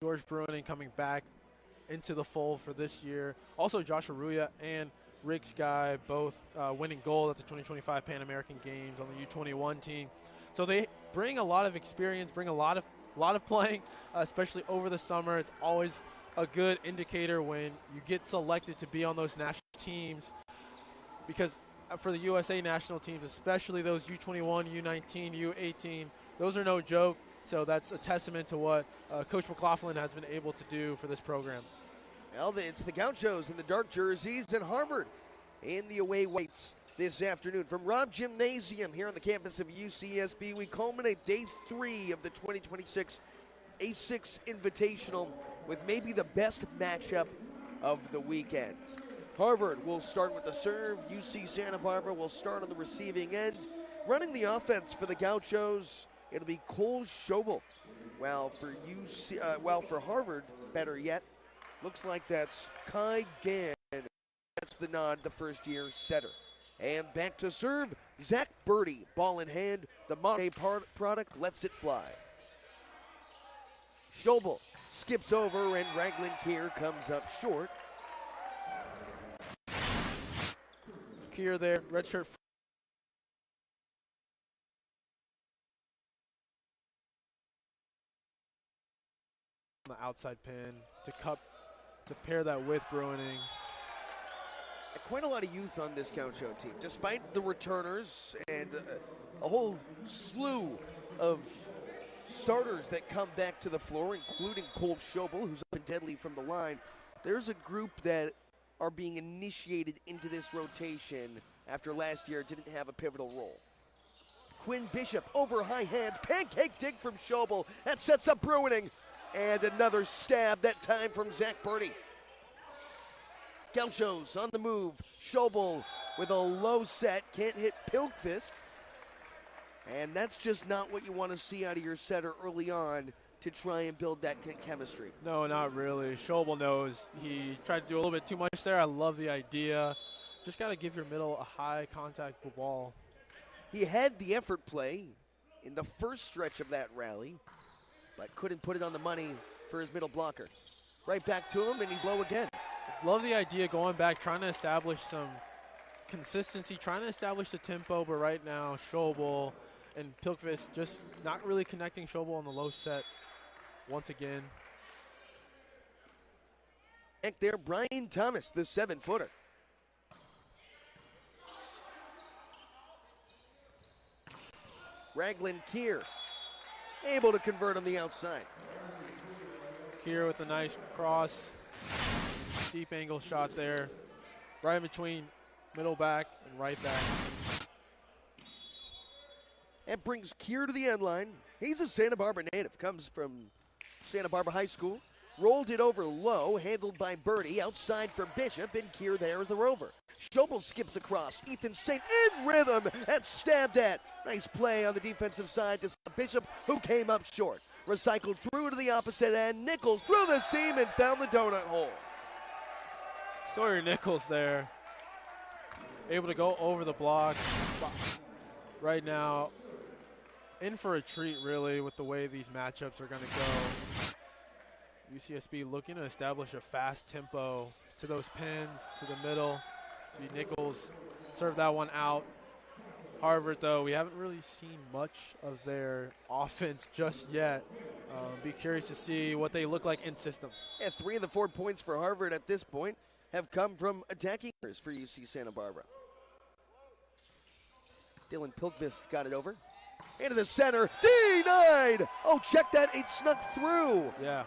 George Bruining coming back into the fold for this year. Also, Josh Arruya and Rick Sky both winning gold at the 2025 Pan American Games on the U21 team. So they bring a lot of experience, bring a lot of playing, especially over the summer. It's always a good indicator when you get selected to be on those national teams, because for the USA national teams, especially those U21, U19, U18, those are no joke. So that's a testament to what Coach McLaughlin has been able to do for this program. Well, it's the Gauchos in the dark jerseys and Harvard in the away whites this afternoon. From Robb Gymnasium here on the campus of UCSB, we culminate day 3 of the 2026 A6 Invitational with maybe the best matchup of the weekend. Harvard will start with the serve. UC Santa Barbara will start on the receiving end. Running the offense for the Gauchos, it'll be Cole Schobel. While for Harvard, better yet, looks like that's Kai Gann. That's the nod, the first-year setter. And back to serve, Zach Birdie, ball in hand. The modern product lets it fly. Schobel skips over, and Raglan Keir comes up short. Keir there, redshirt. On the outside pin to pair that with Bruining. Quite a lot of youth on this Gaucho team, despite the returners and a whole slew of starters that come back to the floor, including Cole Schobel, who's up and deadly from the line. There's a group that are being initiated into this rotation after last year didn't have a pivotal role. Quinn Bishop over high hand, pancake dig from Schobel. That sets up Bruining. And another stab, that time from Zach Birdie. Gauchos on the move. Schobel with a low set, can't hit Pilkvist. And that's just not what you want to see out of your setter early on to try and build that chemistry. No, not really. Schobel knows he tried to do a little bit too much there. I love the idea. Just got to give your middle a high contact ball. He had the effort play in the first stretch of that rally, but couldn't put it on the money for his middle blocker. Right back to him, and he's low again. Love the idea going back, trying to establish some consistency, trying to establish the tempo, but right now Schobel and Pilkvist just not really connecting. Schobel on the low set once again. Back there, Brian Thomas, the 7-footer. Raglan Keir able to convert on the outside. Keir with a nice cross, deep angle shot there, right in between middle back and right back. That brings Keir to the end line. He's a Santa Barbara native, comes from Santa Barbara High School. Rolled it over low, handled by Birdie, outside for Bishop, and Keir there is the rover. Schobel skips across, Ethan St. in rhythm, and stabbed at. Nice play on the defensive side to Bishop, who came up short. Recycled through to the opposite end, Nichols through the seam and found the donut hole. Sawyer Nichols there, able to go over the block. Right now, in for a treat really with the way these matchups are going to go. UCSB looking to establish a fast tempo to those pins, to the middle. See Nichols serve that one out. Harvard, though, we haven't really seen much of their offense just yet. Be curious to see what they look like in system. Yeah, 3 of the 4 points for Harvard at this point have come from attacking for UC Santa Barbara. Dylan Pilkvist got it over. Into the center, denied! Oh, check that, it snuck through. Yeah.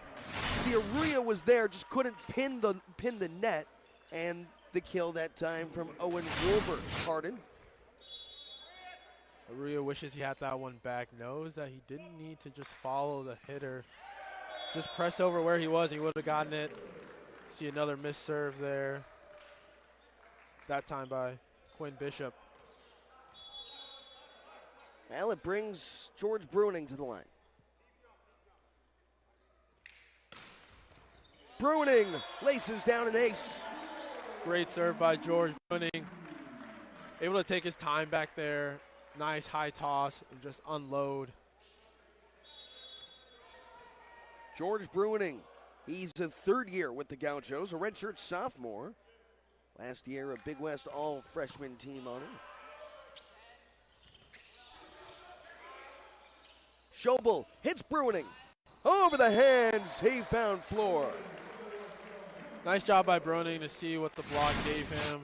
See, Arruya was there, just couldn't pin the net, and the kill that time from Owen Wolbert. Pardon. Arruya wishes he had that one back, knows that he didn't need to just follow the hitter. Just press over where he was, he would have gotten it. See another missed serve there. That time by Quinn Bishop. Well, it brings George Bruining to the line. Bruining laces down an ace. Great serve by George Bruining. Able to take his time back there. Nice high toss and just unload. George Bruining, he's a third year with the Gauchos, a redshirt sophomore. Last year, a Big West all-freshman team honor. Schobel hits Bruining. Over the hands, he found floor. Nice job by Bruining to see what the block gave him.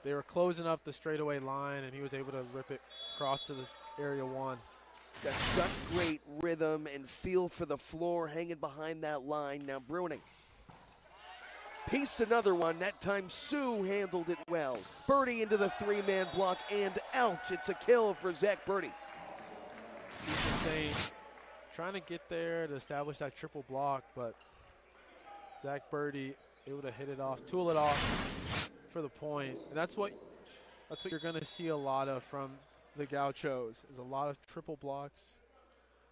They were closing up the straightaway line, and he was able to rip it across to this area one. Got such great rhythm and feel for the floor hanging behind that line. Now Bruining pieced another one. That time Sue handled it well. Birdie into the three-man block and out. It's a kill for Zach Birdie. He's just saying, trying to get there to establish that triple block, but Zach Birdie able to hit it off, tool it off for the point. And that's what you're going to see a lot of from the Gauchos, is a lot of triple blocks.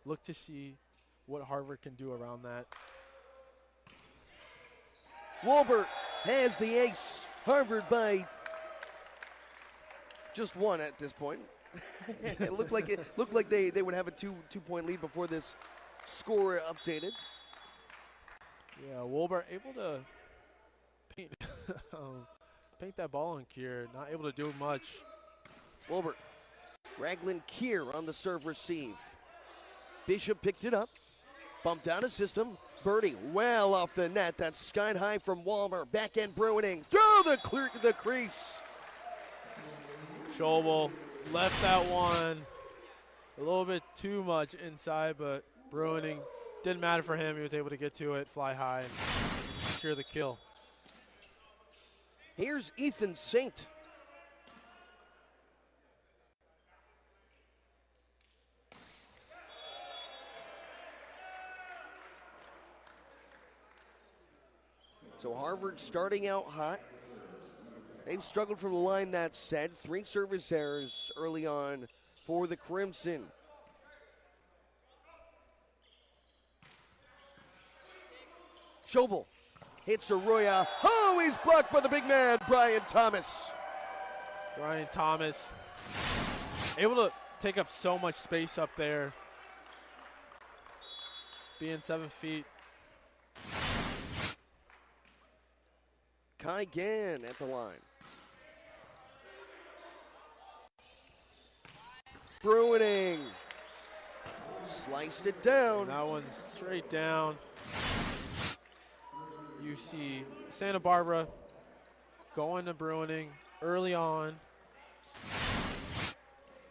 Look to see what Harvard can do around that. Wolbert has the ace. Harvard by just one at this point. It looked like they would have a two-point lead before this score updated. Yeah, Wolbert able to paint paint that ball in Kier. Not able to do much. Wolbert, Raglan Kier on the serve receive. Bishop picked it up. Bumped out of system. Birdie well off the net. That's skied high from Walmer. Back end Bruining. Through the crease. Schobel left that one a little bit too much inside, but Bruining, didn't matter for him. He was able to get to it, fly high, and secure the kill. Here's Ethan Saint. So Harvard starting out hot. They've struggled from the line, that said. 3 service errors early on for the Crimson. Schobel hits Arroyo. Oh, he's blocked by the big man, Brian Thomas. Brian Thomas able to take up so much space up there, being 7 feet. Kai Gann at the line. Bruining. Sliced it down. That one's straight down. You see Santa Barbara going to Bruining early on.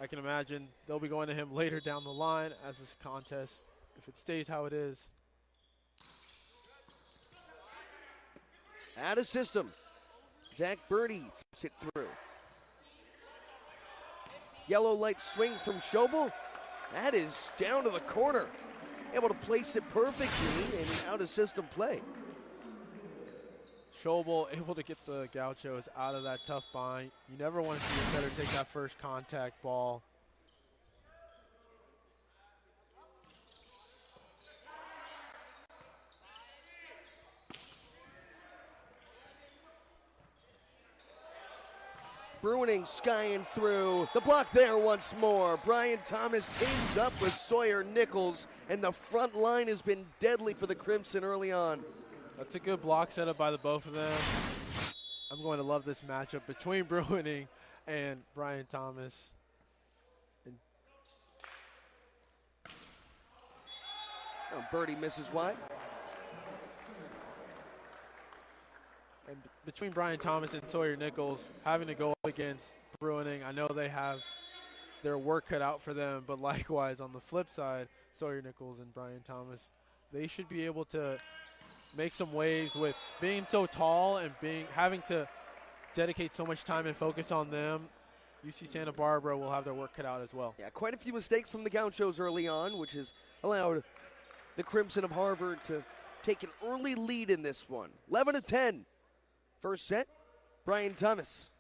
I can imagine they'll be going to him later down the line as this contest, if it stays how it is. Out of system. Zach Birdie flips it through. Yellow light swing from Schobel. That is down to the corner. Able to place it perfectly in out of system play. Schobel able to get the Gauchos out of that tough bind. You never want to see a setter take that first contact ball. Bruining skying through. The block there once more. Brian Thomas teams up with Sawyer Nichols, and the front line has been deadly for the Crimson early on. That's a good block setup by the both of them. I'm going to love this matchup between Bruining and Brian Thomas. Oh, Birdie misses wide. And between Brian Thomas and Sawyer Nichols, having to go up against Bruining, I know they have their work cut out for them, but likewise on the flip side, Sawyer Nichols and Brian Thomas, they should be able to make some waves with being so tall and having to dedicate so much time and focus on them. UC Santa Barbara will have their work cut out as well. Yeah, quite a few mistakes from the Gauchos early on, which has allowed the Crimson of Harvard to take an early lead in this one. 11-10. First set, Brian Thomas.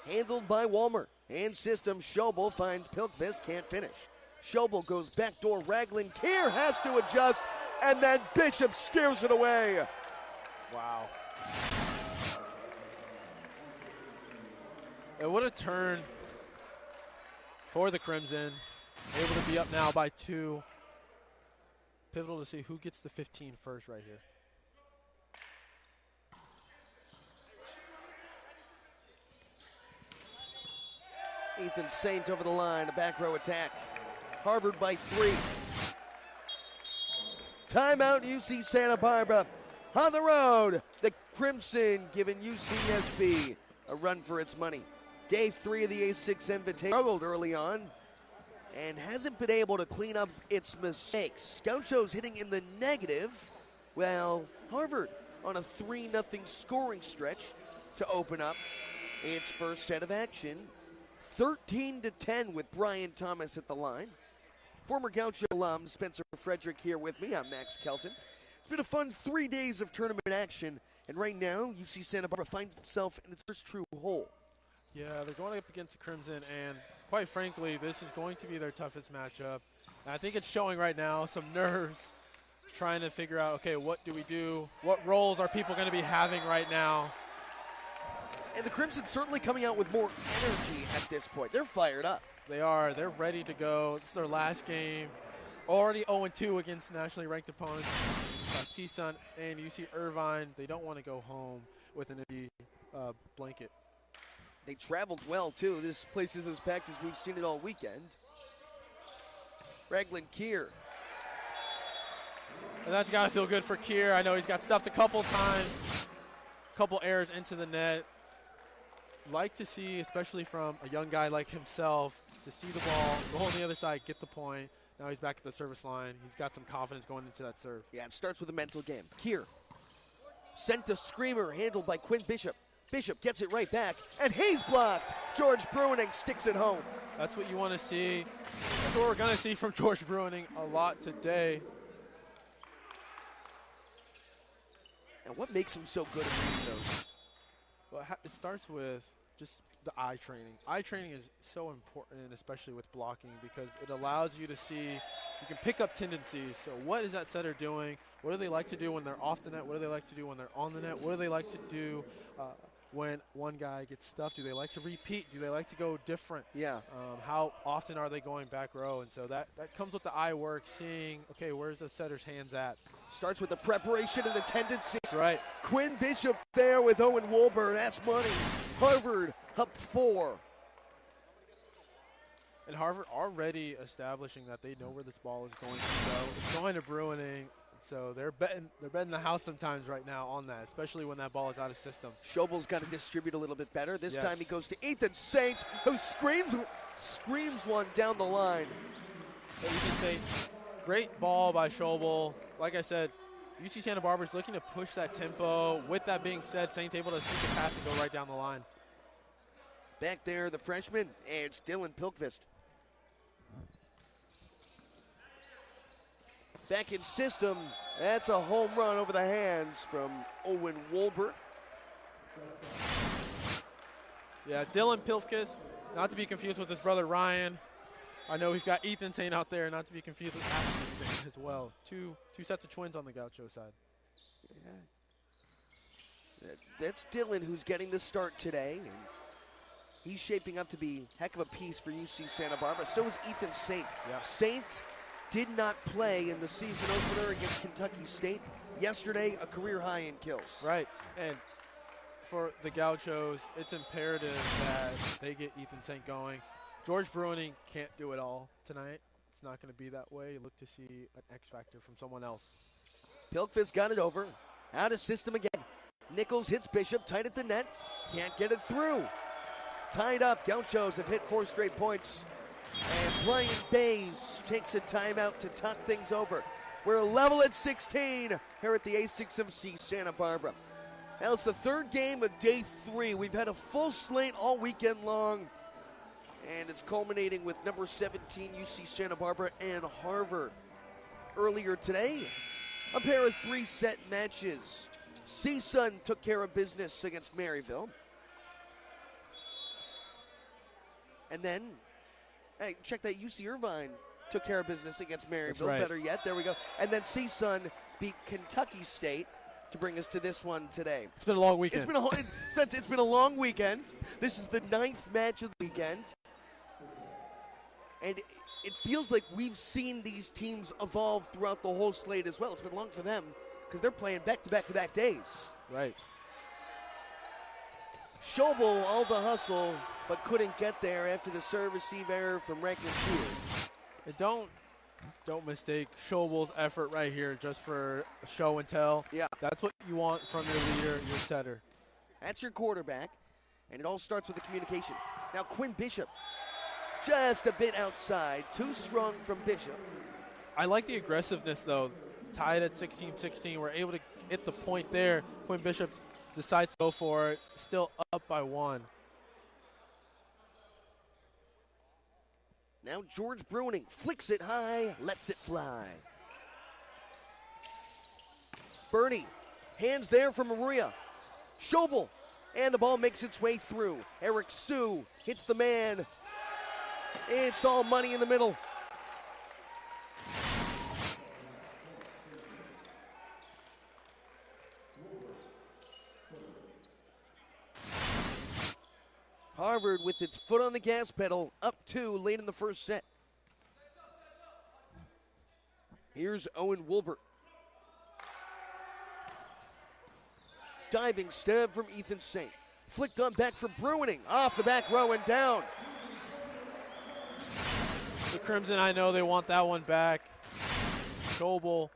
Handled by Walmer. And system, Schobel finds Pilkvist, can't finish. Schobel goes backdoor, Raglan. Kier has to adjust, and then Bishop steers it away. Wow. And what a turn for the Crimson. Able to be up now by 2. pivotal to see who gets the 15 first right here. Ethan Saint over the line, a back row attack. Harvard by 3. Timeout, UC Santa Barbara. On the road, the Crimson giving UCSB a run for its money. Day 3 of the A6 Invitation. Struggled early on and hasn't been able to clean up its mistakes. Gauchos hitting in the negative. Well, Harvard on a 3-0 scoring stretch to open up its first set of action. 13-10 with Brian Thomas at the line. Former Gaucho alum Spencer Frederick here with me. I'm Max Kelton. It's been a fun 3 days of tournament action, and right now UC Santa Barbara finds itself in its first true hole. Yeah, they're going up against the Crimson, and quite frankly, this is going to be their toughest matchup. And I think it's showing right now some nerves, trying to figure out, okay, what do we do? What roles are people going to be having right now? And the Crimson certainly coming out with more energy at this point. They're fired up. They are. They're ready to go. This is their last game. Already 0-2 against nationally ranked opponents. CSUN and UC Irvine. They don't want to go home with an empty blanket. They traveled well, too. This place is as packed as we've seen it all weekend. Raglan Kier. And that's got to feel good for Kier. I know he's got stuffed a couple times. Couple errors into the net. Like to see, especially from a young guy like himself, to see the ball, go on the other side, get the point. Now he's back at the service line. He's got some confidence going into that serve. Yeah, it starts with a mental game. Kier sent a screamer, handled by Quinn Bishop. Bishop gets it right back, and he's blocked. George Bruining sticks it home. That's what you want to see. That's what we're going to see from George Bruining a lot today. And what makes him so good at reading those? Well, it starts with just the eye training. Eye training is so important, especially with blocking, because it allows you to see, you can pick up tendencies. So what is that setter doing? What do they like to do when they're off the net? What do they like to do when they're on the net? What do they like to do when one guy gets stuffed? Do they like to repeat? Do they like to go different? Yeah. How often are they going back row? And so that comes with the eye work, seeing, okay, where's the setter's hands at? Starts with the preparation and the tendencies. That's right. Quinn Bishop there with Owen Wolber. That's money. Harvard up 4. And Harvard already establishing that they know where this ball is going to go. It's going to Bruining. So they're betting the house sometimes right now on that, especially when that ball is out of system. Schobel's got to distribute a little bit better. This time he goes to Ethan Saint, who screams one down the line. So Ethan Saint, great ball by Schobel. Like I said, UC Santa Barbara is looking to push that tempo. With that being said, Saint's able to sneak a pass and go right down the line. Back there, the freshman, and it's Dylan Pilkvist. Back in system, that's a home run over the hands from Owen Wolber. Yeah, Dylan Pilkvist, not to be confused with his brother Ryan. I know we've got Ethan Saint out there, not to be confused with Ashton Saint as well. Two sets of twins on the Gaucho side. Yeah. That's Dylan who's getting the start today. And he's shaping up to be a heck of a piece for UC Santa Barbara. So is Ethan Saint. Yeah. Saint did not play in the season opener against Kentucky State. Yesterday, a career high in kills. Right, and for the Gauchos, it's imperative that they get Ethan Saint going. George Bruining can't do it all tonight. It's not going to be that way. You look to see an X factor from someone else. Pilkvist got it over. Out of system again. Nichols hits Bishop tight at the net. Can't get it through. Tied up. Gauchos have hit 4 straight points. And Brian Bays takes a timeout to talk things over. We're level at 16 here at the A6MC Santa Barbara. Now it's the 3rd game of day 3. We've had a full slate all weekend long. And it's culminating with number 17 UC Santa Barbara and Harvard. Earlier today, a pair of 3-set matches. CSUN took care of business against Maryville. And then, hey, check that, UC Irvine took care of business against Maryville. Right. Better yet, there we go. And then CSUN beat Kentucky State to bring us to this one today. It's been a long weekend. It's been a long weekend. This is the 9th match of the weekend. And it feels like we've seen these teams evolve throughout the whole slate as well. It's been long for them because they're playing back-to-back-to-back days. Right. Schobel, all the hustle, but couldn't get there after the serve-receive error from Rankin Field. And don't mistake Schobel's effort right here just for show and tell. Yeah. That's what you want from your leader, your setter. That's your quarterback, and it all starts with the communication. Now Quinn Bishop, just a bit outside, too strong from Bishop. I like the aggressiveness, though. Tied at 16-16, we're able to hit the point there. Quinn Bishop decides to go for it, still up by 1. Now George Bruning flicks it high, lets it fly. Bernie, hands there from Maria. Schobel, and the ball makes its way through. Eric Sue hits the man. It's all money in the middle. Harvard with its foot on the gas pedal, up 2 late in the first set. Here's Owen Wilbert. Diving stab from Ethan Saint. Flicked on back for Bruining. Off the back row and down. The Crimson, I know they want that one back. Schobel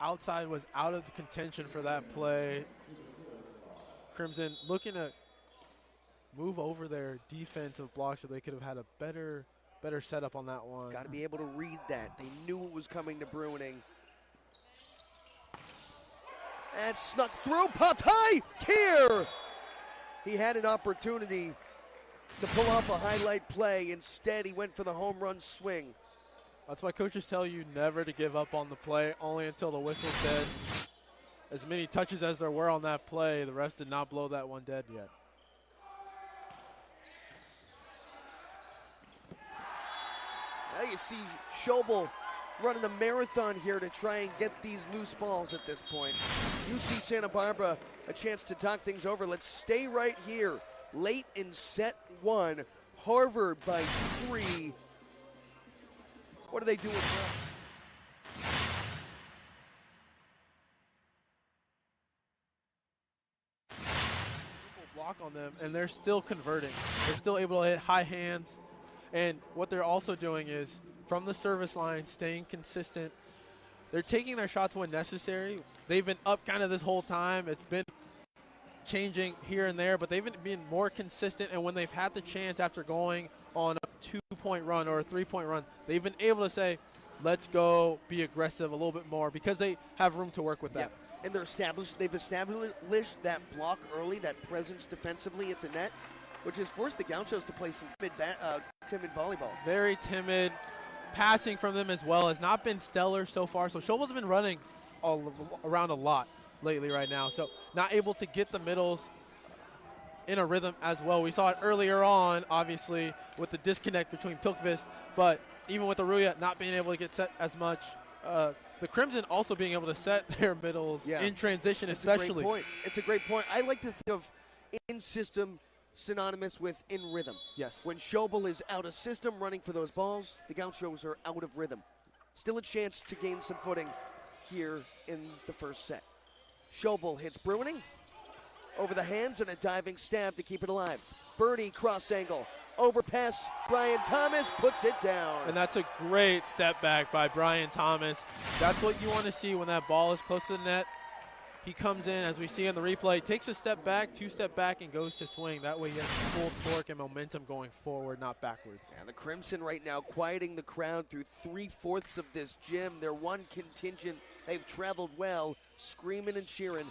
outside was out of the contention for that play. Crimson looking to move over their defensive block so they could have had a better setup on that one. Got to be able to read that. They knew it was coming to Bruining. And snuck through, popped high, Keir! He had an opportunity to pull off a highlight play. Instead, he went for the home run swing. That's why coaches tell you never to give up on the play, only until the whistle's dead. As many touches as there were on that play, the refs did not blow that one dead yet. Now you see Schobel running a marathon here to try and get these loose balls at this point. UC Santa Barbara a chance to talk things over. Let's stay right here. Late in set 1, Harvard by 3. What are they doing now? Block on them, and they're still converting. They're still able to hit high hands. And what they're also doing is, from the service line, staying consistent. They're taking their shots when necessary. They've been up kind of this whole time. It's been changing here and there, but they've been more consistent. And when they've had the chance after going on a 2-point run or a 3-point run, they've been able to say, let's go be aggressive a little bit more because they have room to work with that. Yeah. And they've established that block early, that presence defensively at the net, which has forced the Gauchos to play some timid volleyball. Very timid. Passing from them as well has not been stellar so far. So Schobel's been running around a lot lately right now. So not able to get the middles in a rhythm as well. We saw it earlier on, obviously, with the disconnect between Pilkvist. But even with Aruya not being able to get set as much, the Crimson also being able to set their middles in transition, especially. It's a great point. I like to think of in-system synonymous with in rhythm. Yes. When Schobel is out of system running for those balls, the Gauchos are out of rhythm. Still a chance to gain some footing here in the first set. Schobel hits Bruining over the hands and a diving stab to keep it alive. Birdie cross angle. Overpass, Brian Thomas puts it down. And that's a great step back by Brian Thomas. That's what you want to see when that ball is close to the net. He comes in, as we see in the replay, takes a step back, 2-step back, and goes to swing. That way he has full torque and momentum going forward, not backwards. And the Crimson right now quieting the crowd through 3/4 of this gym. They're one contingent. They've traveled well, screaming and cheering.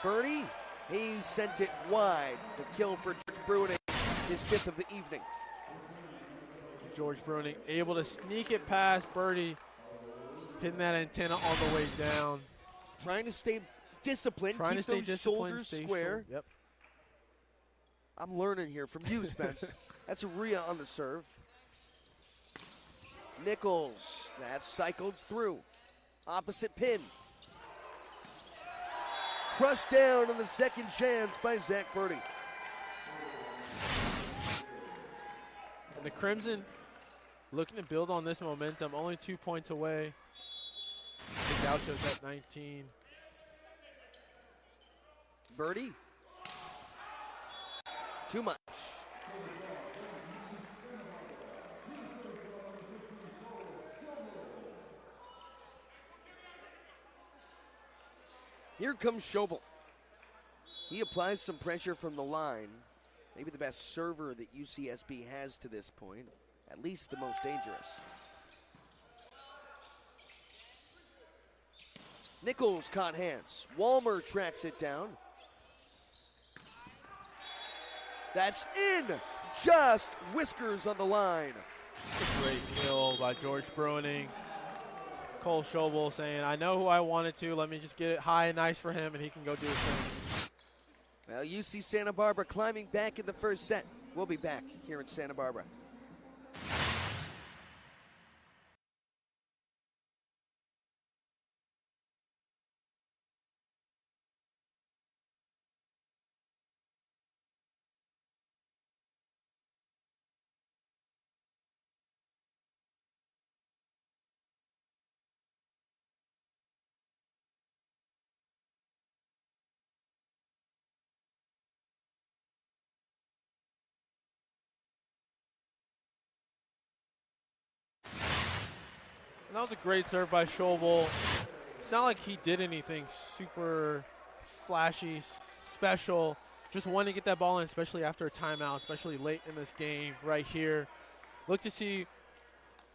Bernie, he sent it wide. The kill for George Bruining, his 5th of the evening. George Bruining able to sneak it past Birdie, hitting that antenna on the way down. Trying to stay disciplined, keep those shoulders square. Yep. I'm learning here from you, Spence. That's Rhea on the serve. Nichols, that's cycled through. Opposite pin. Crushed down on the second chance by Zach Birdie. And the Crimson looking to build on this momentum. Only 2 points away. The Gauchos at 19. Birdie. Too much. Here comes Schobel. He applies some pressure from the line. Maybe the best server that UCSB has to this point. At least the most dangerous. Nichols caught hands. Walmer tracks it down. That's in. Just whiskers on the line. Great kill by George Bruining. Cole Schobel saying, I know who I wanted to. Let me just get it high and nice for him, and he can go do his thing. Well, UC Santa Barbara climbing back in the first set. We'll be back here in Santa Barbara. That was a great serve by Schobel. It's not like he did anything super flashy, special. Just wanted to get that ball in, especially after a timeout, especially late in this game right here. Look to see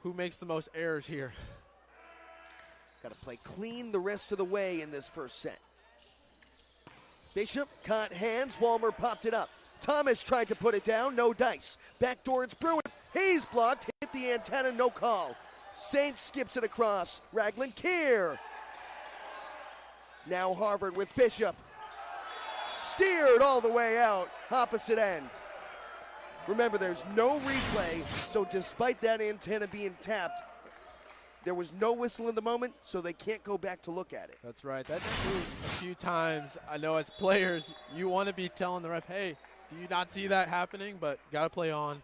who makes the most errors here. Got to play clean the rest of the way in this first set. Bishop caught hands. Walmer popped it up. Thomas tried to put it down. No dice. Backdoor, it's Bruin. Hayes blocked. Hit the antenna. No call. Saints skips it across. Raglan Keir. Now Harvard with Bishop. Steered all the way out. Opposite end. Remember, there's no replay, so despite that antenna being tapped, there was no whistle in the moment, so they can't go back to look at it. That's right. That's true a few times. I know as players, you want to be telling the ref, hey, do you not see that happening? But got to play on.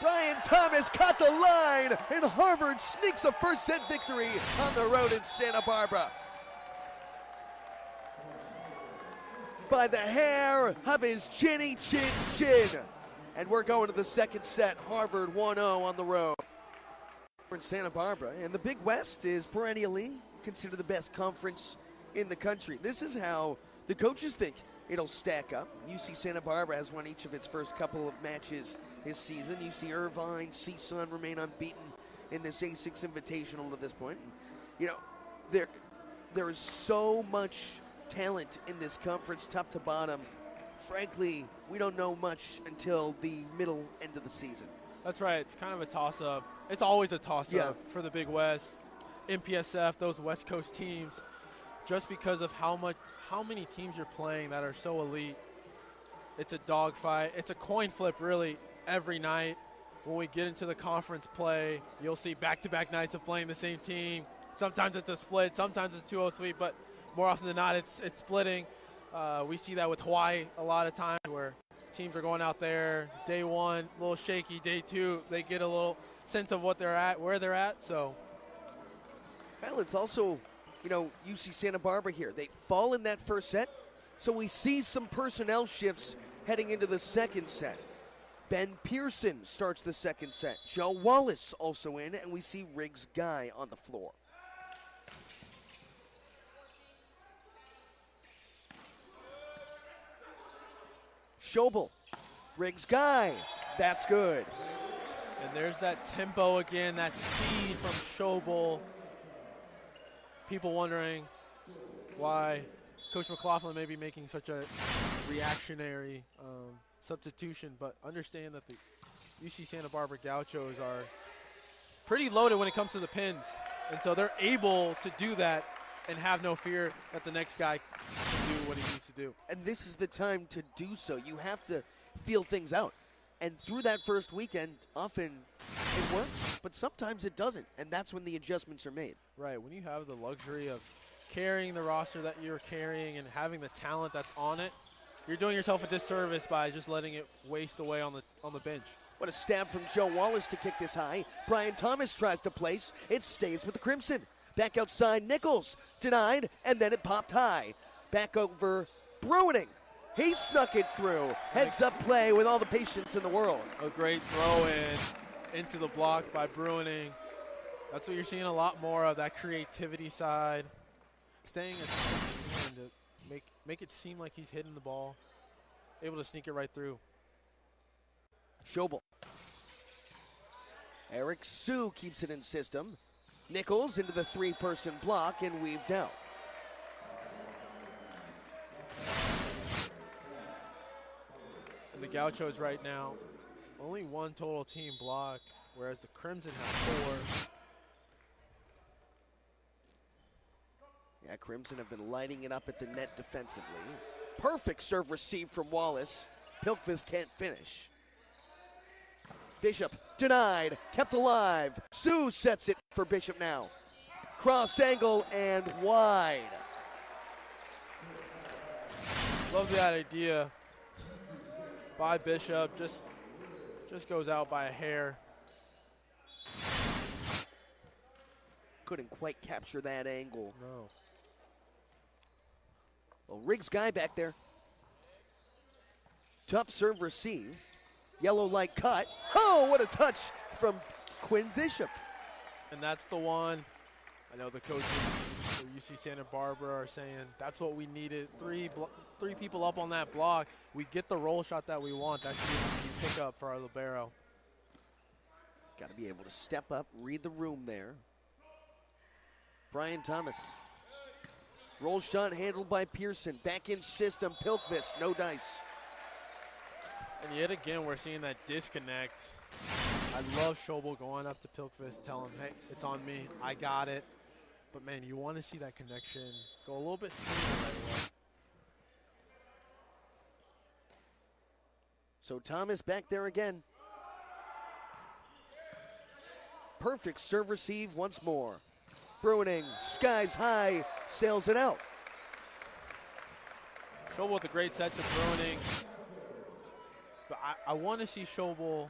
Brian Thomas caught the line, and Harvard sneaks a first set victory on the road in Santa Barbara. By the hair of his chinny chin chin. And we're going to the second set. Harvard 1-0 on the road. We're in Santa Barbara, and the Big West is perennially considered the best conference in the country. This is how the coaches think it'll stack up. UC Santa Barbara has won each of its first couple of matches this season. UC Irvine, CSUN remain unbeaten in this A6 Invitational at this point. And, you know, there is so much talent in this conference, top to bottom. Frankly, we don't know much until the middle end of the season. That's right. It's kind of a toss-up. It's always a toss-up for the Big West. MPSF, those West Coast teams, just because of how many teams you're playing that are so elite. It's a dogfight. It's a coin flip, really, every night. When we get into the conference play, you'll see back-to-back nights of playing the same team. Sometimes it's a split. Sometimes it's 2-0 sweep, but more often than not, it's splitting. We see that with Hawaii a lot of times where teams are going out there, day one, a little shaky, day two, they get a little sense of what they're at, where they're at. So, well, it's also, you know, UC Santa Barbara here. They fall in that first set, so we see some personnel shifts heading into the second set. Ben Pearson starts the second set. Joe Wallace also in, and we see Riggs Guy on the floor. Schobel, Riggs Guy, that's good. And there's that tempo again, that speed from Schobel. People wondering why Coach McLaughlin may be making such a reactionary substitution, but understand that the UC Santa Barbara Gauchos are pretty loaded when it comes to the pins. And so they're able to do that and have no fear that the next guy can do what he needs to do. And this is the time to do so. You have to feel things out. And through that first weekend, often it works, but sometimes it doesn't. And that's when the adjustments are made. Right. When you have the luxury of carrying the roster that you're carrying and having the talent that's on it, you're doing yourself a disservice by just letting it waste away on the bench. What a stab from Joe Wallace to kick this high. Brian Thomas tries to place. It stays with the Crimson. Back outside, Nichols. Denied, and then it popped high. Back over Bruining. He snuck it through. Heads up play with all the patience in the world. A great throw in into the block by Bruining. That's what you're seeing a lot more of, that creativity side. Staying at to make it seem like he's hitting the ball. Able to sneak it right through. Schobel. Eric Sue keeps it in system. Nichols into the three-person block and weaved out. And the Gauchos right now, only one total team block, whereas the Crimson have 4. Yeah, Crimson have been lighting it up at the net defensively. Perfect serve receive from Wallace. Pilkvist can't finish. Bishop denied, kept alive. Sue sets it for Bishop now. Cross angle and wide. Love that idea by Bishop. Just goes out by a hair. Couldn't quite capture that angle. No. Well, Riggs guy back there. Tough serve receive. Yellow light cut. Oh, what a touch from Quinn Bishop. And that's the one. I know the coaches for UC Santa Barbara are saying that's what we needed. Three people up on that block. We get the roll shot that we want. That should be a pick up for our libero. Got to be able to step up, read the room there. Brian Thomas. Roll shot handled by Pearson. Back in system, Pilkvist, no dice. And yet again, we're seeing that disconnect. I love Schobel going up to Pilkvist, telling him, hey, it's on me, I got it. But man, you want to see that connection go a little bit smoother right away. So Thomas back there again. Perfect serve receive once more. Bruining, skies high, sails it out. Schobel with a great set to Bruining. But I want to see Schobel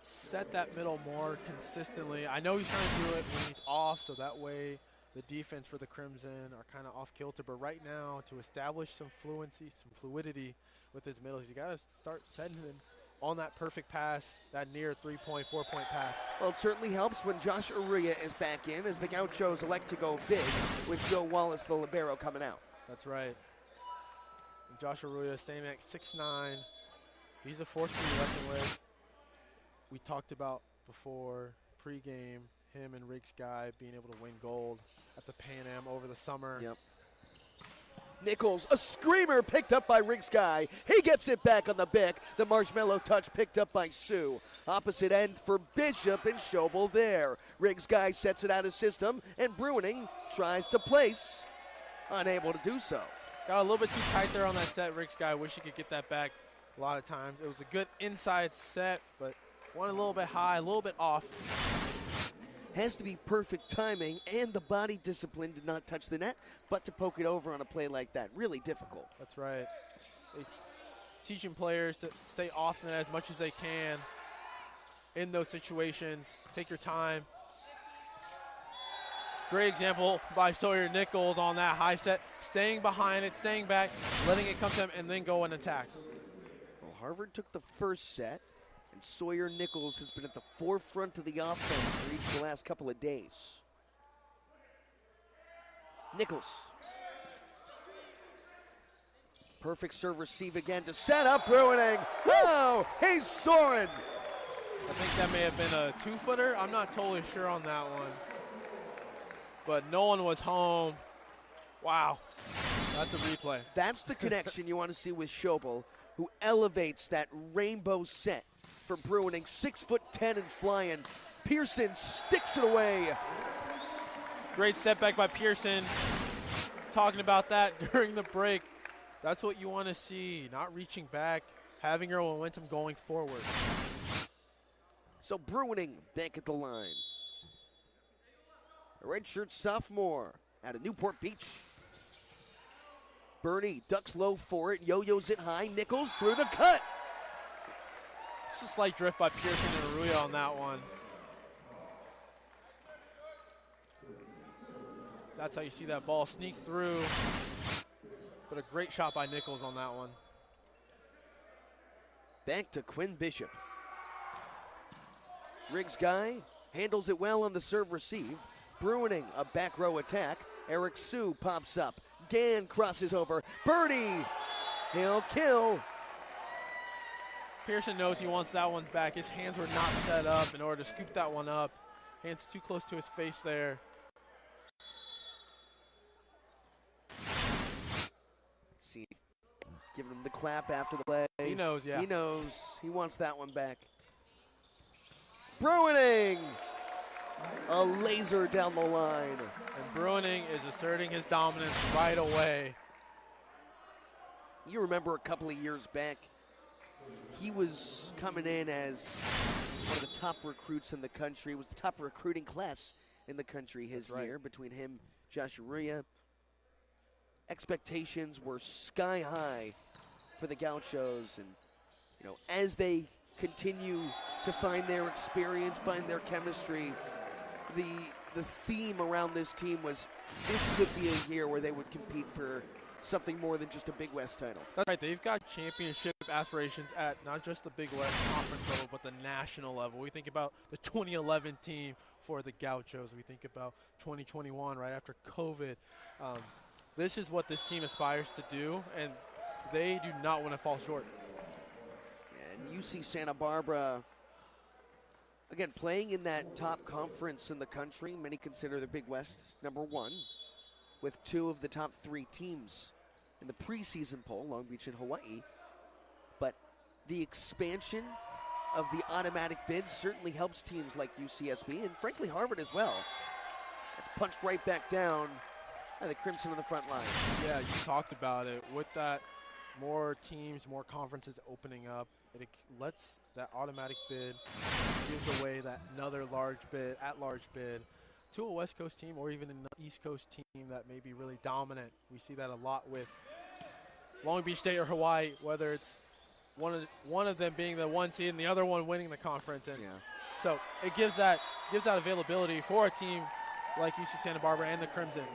set that middle more consistently. I know he's trying to do it when he's off, so that way the defense for the Crimson are kind of off kilter. But right now, to establish some fluency, some fluidity with his middles, you got to start setting him on that perfect pass, that near 3-point, 4-point pass. Well, it certainly helps when Josh Aruya is back in, as the Gauchos elect to go big with Joe Wallace, the libero, coming out. That's right. And Josh Aruya staying at 6'9". He's a force to be reckoned with. We talked about before pregame him and Riggs Guy being able to win gold at the Pan Am over the summer. Yep. Nichols, a screamer picked up by Riggs Guy. He gets it back on the Bic. The marshmallow touch picked up by Sue. Opposite end for Bishop and Schobel there. Riggs Guy sets it out of system, and Bruining tries to place. Unable to do so. Got a little bit too tight there on that set, Riggs Guy. Wish he could get that back a lot of times. It was a good inside set, but one a little bit high, a little bit off. Has to be perfect timing, and the body discipline did not touch the net, but to poke it over on a play like that, really difficult. That's right. Teaching players to stay off the net as much as they can in those situations. Take your time. Great example by Sawyer Nichols on that high set, staying behind it, staying back, letting it come to him, and then go and attack. Well, Harvard took the first set, and Sawyer Nichols has been at the forefront of the offense for each of the last couple of days. Nichols. Perfect serve receive again to set up Bruining. Oh, he's soaring. I think that may have been a 2-footer. I'm not totally sure on that one. But no one was home. Wow. That's a replay. That's the connection you want to see with Schobel, who elevates that rainbow set for Bruining. 6'10" and flying. Pearson sticks it away. Great step back by Pearson. Talking about that during the break. That's what you want to see. Not reaching back, having your momentum going forward. So Bruining back at the line. A redshirt sophomore out of Newport Beach. Bernie ducks low for it, yo-yos it high, Nichols through the cut. Just a slight drift by Pearson and Arroyo on that one. That's how you see that ball sneak through. But a great shot by Nichols on that one. Back to Quinn Bishop. Riggs guy handles it well on the serve receive. Bruining a back row attack. Eric Sue pops up. Gann crosses over. Birdie! He'll kill. Pearson knows he wants that one back. His hands were not set up in order to scoop that one up. Hands too close to his face there. See, giving him the clap after the play. He knows, yeah. He knows. He wants that one back. Bruining! A laser down the line. And Bruining is asserting his dominance right away. You remember a couple of years back, he was coming in as one of the top recruits in the country. It was the top recruiting class in the country his year, between him, Josh Arroyo. Expectations were sky high for the Gauchos, and you know, as they continue to find their experience, find their chemistry, the theme around this team was this could be a year where they would compete for something more than just a Big West title. That's right. They've got championship aspirations at not just the Big West Conference level, but the national level. We think about the 2011 team for the Gauchos. We think about 2021 right after COVID. This is what this team aspires to do, and they do not want to fall short. And UC Santa Barbara, again, playing in that top conference in the country, many consider the Big West #1, with 2 of the top 3 teams in the preseason poll, Long Beach and Hawaii. But the expansion of the automatic bids certainly helps teams like UCSB and frankly Harvard as well. It's punched right back down. The Crimson on the front line. Yeah, you talked about it. With that, more teams, more conferences opening up, it lets that automatic bid give away that another large bid, at-large bid, to a West Coast team or even an East Coast team that may be really dominant. We see that a lot with Long Beach State or Hawaii, whether it's one of them being the 1 seed and the other one winning the conference. And so it gives that availability for a team like UC Santa Barbara and the Crimson.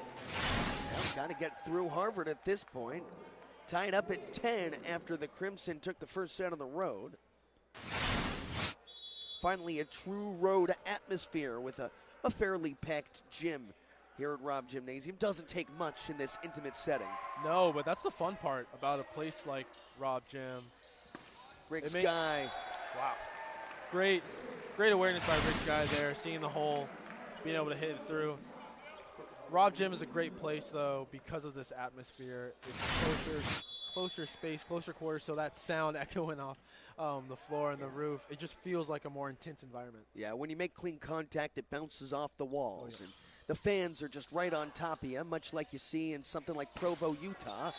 Got to get through Harvard at this point. Tied up at 10 after the Crimson took the first set on the road. Finally, a true road atmosphere with a fairly packed gym here at Robb Gymnasium. Doesn't take much in this intimate setting. No, but that's the fun part about a place like Robb Gym. Riggs guy. Wow. Great awareness by Riggs guy there, seeing the hole, being able to hit it through. Robb Gym is a great place, though, because of this atmosphere. It's closer space, closer quarters, so that sound echoing off the floor and the roof, it just feels like a more intense environment. Yeah, when you make clean contact, it bounces off the walls. And the fans are just right on top of you, much like you see in something like Provo, Utah.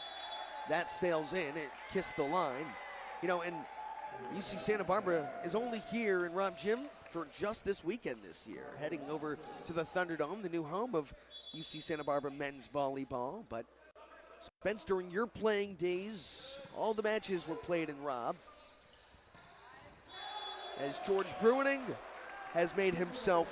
That sails in, it kissed the line. You know, and UC Santa Barbara is only here in Robb Gym for just this weekend this year, heading over to the Thunderdome, the new home of UC Santa Barbara men's volleyball. But Spence, during your playing days, all the matches were played in Robb. As George Bruining has made himself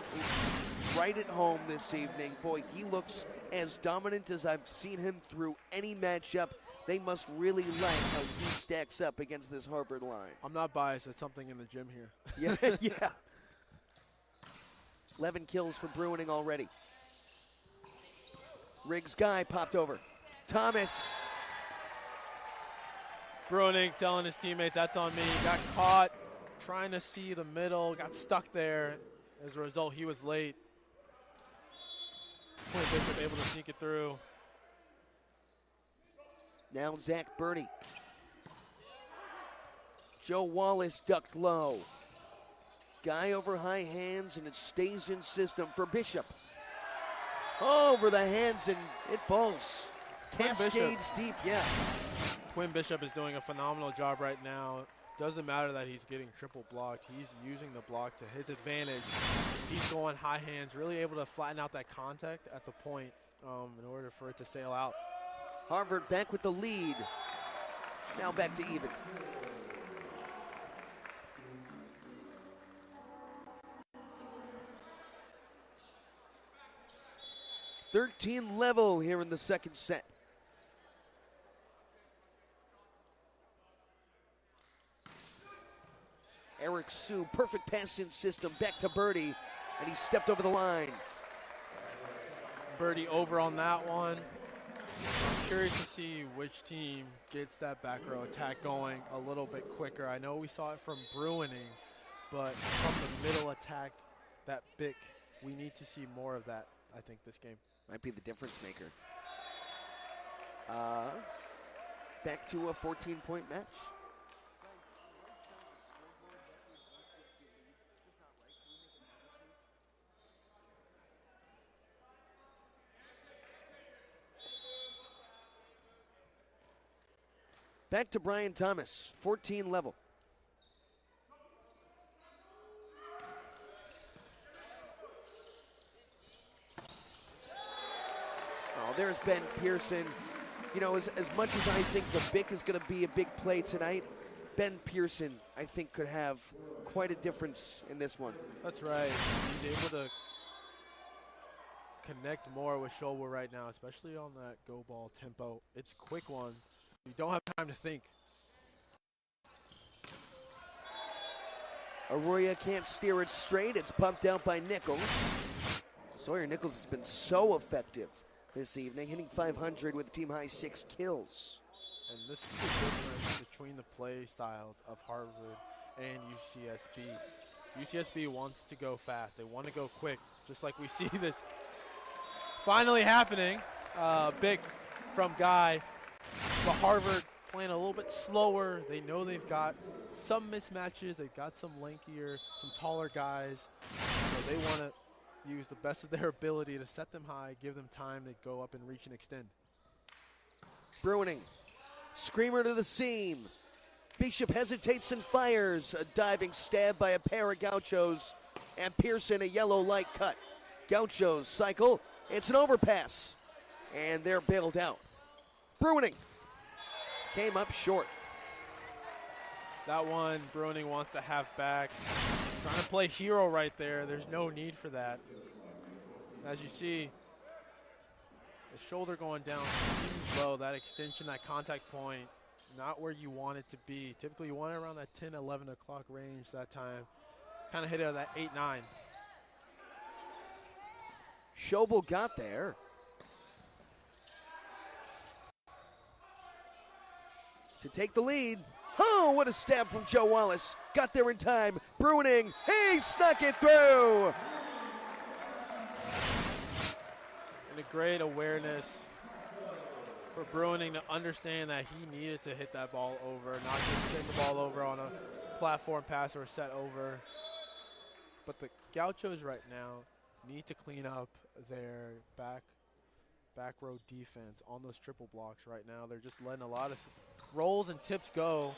right at home this evening. Boy, he looks as dominant as I've seen him through any matchup. They must really like how he stacks up against this Harvard line. I'm not biased. There's something in the gym here. Yeah. 11 kills for Bruining already. Riggs guy popped over. Thomas. Bruining telling his teammates, that's on me. Got caught trying to see the middle. Got stuck there. As a result, he was late. Quinn Bishop able to sneak it through. Now Zach Birney. Joe Wallace ducked low. Guy over high hands, and it stays in system for Bishop. Over the hands, and it falls. Cascades deep, yeah. Quinn Bishop is doing a phenomenal job right now. Doesn't matter that he's getting triple blocked. He's using the block to his advantage. He's going high hands, really able to flatten out that contact at the point in order for it to sail out. Harvard back with the lead. Now back to even. .13 level here in the second set. Eric Sue, perfect passing system, back to Birdie, and he stepped over the line. Birdie over on that one. I'm curious to see which team gets that back row attack going a little bit quicker. I know we saw it from Bruining, but from the middle attack, that Bick, we need to see more of that, I think, this game. Might be the difference maker. Back to a 14-point match. Back to Brian Thomas, 14 level. Oh, there's Ben Pearson. You know, as much as I think the Bick is going to be a big play tonight, Ben Pearson, I think, could have quite a difference in this one. That's right. He's able to connect more with Schobel right now, especially on that go ball tempo. It's a quick one. You don't have time to think. Arroyo can't steer it straight. It's pumped out by Nichols. Sawyer Nichols has been so effective this evening, hitting .500 with a team-high 6 kills. And this is the difference between the play styles of Harvard and UCSB. UCSB wants to go fast. They want to go quick, just like we see this finally happening. Big from Guy. But Harvard playing a little bit slower. They know they've got some mismatches. They've got some lankier, some taller guys. So they want to use the best of their ability to set them high, give them time to go up and reach and extend. Bruining. Screamer to the seam. Bishop hesitates and fires. A diving stab by a pair of Gauchos. And Pearson, a yellow light cut. Gauchos cycle. It's an overpass. And they're bailed out. Bruining. Came up short. That one, Bruining wants to have back. Trying to play hero right there. There's no need for that. As you see, the shoulder going down low, that extension, that contact point, not where you want it to be. Typically, you want it around that 10, 11 o'clock range that time. Kind of hit it at that 8, 9. Schobel got there. To take the lead. Oh, what a stab from Joe Wallace. Got there in time. Bruining. He snuck it through. And a great awareness for Bruining to understand that he needed to hit that ball over, not just hit the ball over on a platform pass or a set over. But the Gauchos right now need to clean up their back row defense on those triple blocks right now. They're just letting a lot of rolls and tips go.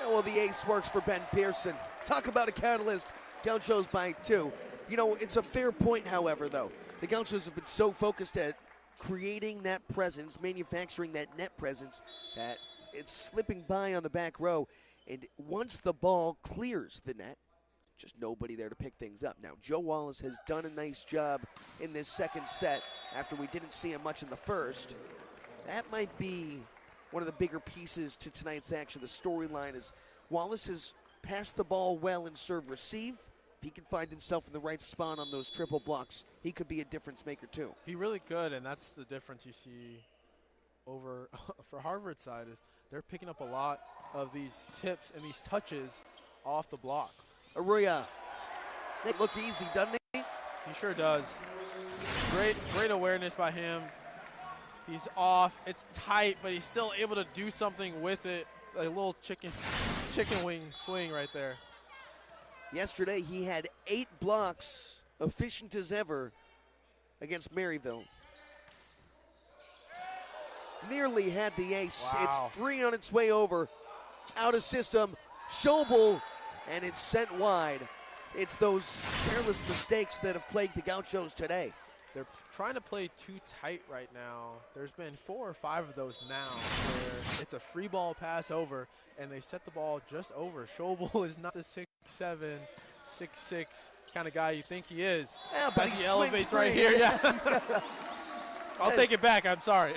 And well, the ace works for Ben Pearson. Talk about a catalyst. Gauchos by 2. You know, it's a fair point, however, though. The Gauchos have been so focused at creating that presence, manufacturing that net presence, that it's slipping by on the back row. And once the ball clears the net, just nobody there to pick things up. Now, Joe Wallace has done a nice job in this second set after we didn't see him much in the first. That might be one of the bigger pieces to tonight's action. The storyline is Wallace has passed the ball well in serve-receive. If he can find himself in the right spot on those triple blocks, he could be a difference maker too. He really could, and that's the difference you see over for Harvard's side is they're picking up a lot of these tips and these touches off the block. Arroyo, they look easy, doesn't he? He sure does. Great awareness by him. He's off. It's tight, but he's still able to do something with it. A little chicken wing swing right there. Yesterday he had 8 blocks, efficient as ever, against Maryville. Nearly had the ace. Wow. It's free on its way over. Out of system. Schobel, and it's sent wide. It's those careless mistakes that have plagued the Gauchos today. they're trying to play too tight right now. There's been 4 or 5 of those now where it's a free ball pass over, and they set the ball just over. Schobel is not the 6'7", 6'6" kind of guy you think he is. Yeah, but he elevates free. right here. Yeah. I'll take it back. I'm sorry.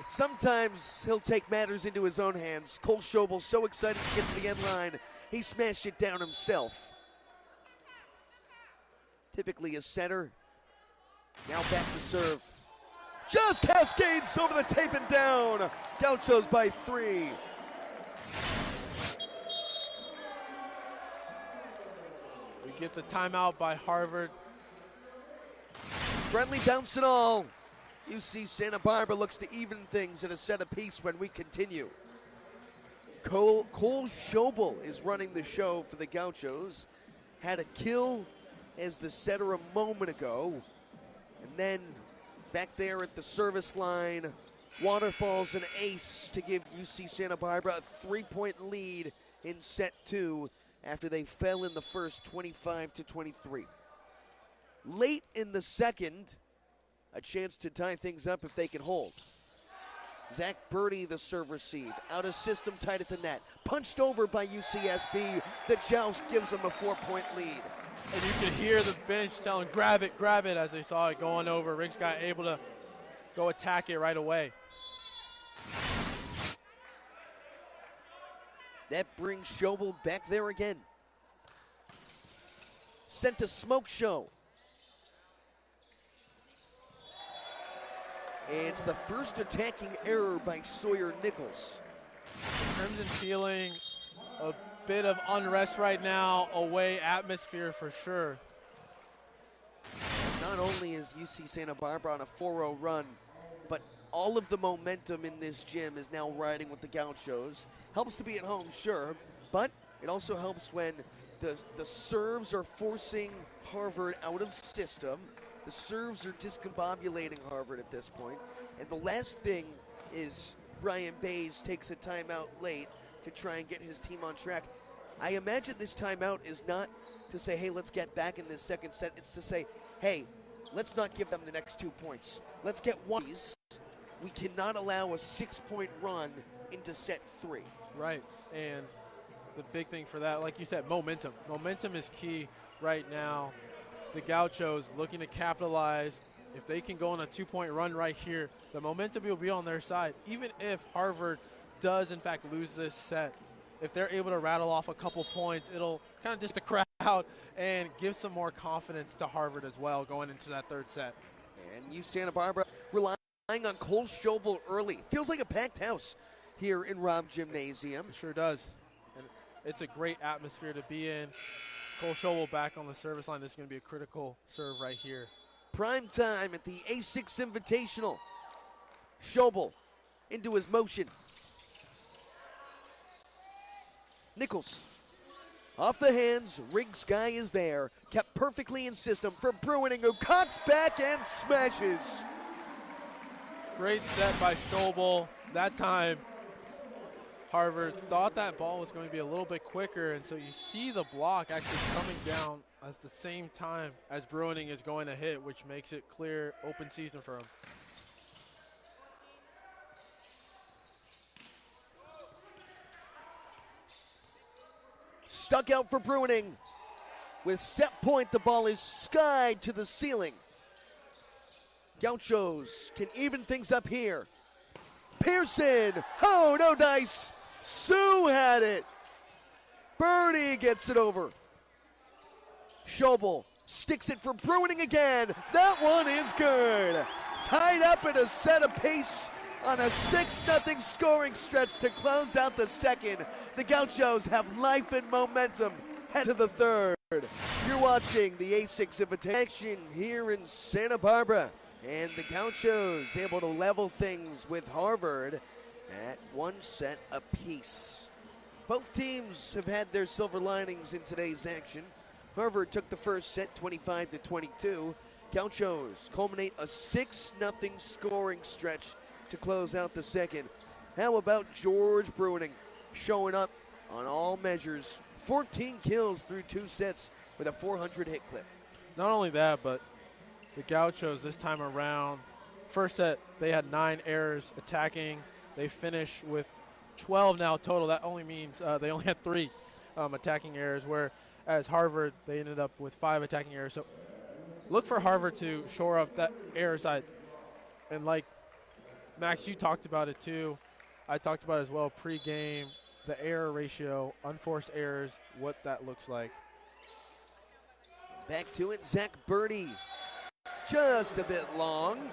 Sometimes he'll take matters into his own hands. Cole Schobel so excited to get to the end line, he smashed it down himself. Typically a setter. Now back to serve. Just cascades over the tape and down. Gauchos by 3. We get the timeout by Harvard. Friendly bounce and all. UC Santa Barbara looks to even things at a set apiece when we continue. Cole Schobel is running the show for the Gauchos. Had a kill as the setter a moment ago. And then back there at the service line, waterfalls an ace to give UC Santa Barbara a 3-point lead in set 2 after they fell in the first 25-23. Late in the second, a chance to tie things up if they can hold. Zach Birdie, the serve receive. Out of system, tight at the net. Punched over by UCSB. The joust gives them a 4-point lead. And you could hear the bench telling, grab it, as they saw it going over. Riggs got able to go attack it right away. That brings Schobel back there again. Sent a smoke show. It's the first attacking error by Sawyer Nichols. Crimson feeling a bit of unrest right now, away atmosphere for sure. Not only is UC Santa Barbara on a 4-0 run, but all of the momentum in this gym is now riding with the Gauchos. Helps to be at home, sure, but it also helps when the serves are forcing Harvard out of system. The serves are discombobulating Harvard at this point. And the last thing is Brian Bays takes a timeout late to try and get his team on track. I imagine this timeout is not to say, hey, let's get back in this second set. It's to say, hey, let's not give them the next 2 points. Let's get one. We cannot allow a 6-point run into set 3. Right, and the big thing for that, like you said, momentum. Momentum is key right now. The Gauchos looking to capitalize. If they can go on a 2-point run right here, the momentum will be on their side. Even if Harvard does, in fact, lose this set, if they're able to rattle off a couple points, it'll kind of just the crowd and give some more confidence to Harvard as well going into that third set. And UC Santa Barbara relying on Cole Schobel early. Feels like a packed house here in Robb Gymnasium. It sure does. And it's a great atmosphere to be in. Cole Schobel back on the service line. This is going to be a critical serve right here. Prime time at the A6 Invitational. Schobel into his motion. Nichols off the hands. Riggs guy is there. Kept perfectly in system for Bruining, who cocks back and smashes. Great set by Schobel. That time, Harvard thought that ball was going to be a little bit quicker, and so you see the block actually coming down at the same time as Bruining is going to hit, which makes it clear open season for him. Stuck out for Bruining. With set point, the ball is skied to the ceiling. Gauchos can even things up here. Pearson, oh, no dice. Sue had it. Birdie gets it over. Schobel sticks it for Bruining again. That one is good. Tied up in a set apiece on a 6-0 scoring stretch to close out the second. The Gauchos have life and momentum head to the third. You're watching the A6 Invitation here in Santa Barbara. And the Gauchos able to level things with Harvard at 1 set apiece. Both teams have had their silver linings in today's action. Harvard took the first set 25-22. Gauchos culminate a 6-0 scoring stretch to close out the second. How about George Bruining showing up on all measures? 14 kills through 2 sets with a 400 hit clip. Not only that, but the Gauchos this time around, first set they had 9 errors attacking. They finish with 12 now total. That only means they only had 3 attacking errors, whereas Harvard, they ended up with 5 attacking errors. So look for Harvard to shore up that error side. And like Max, you talked about it too. I talked about it as well pre-game, the error ratio, unforced errors, what that looks like. Back to it, Zach Birdie. Just a bit long.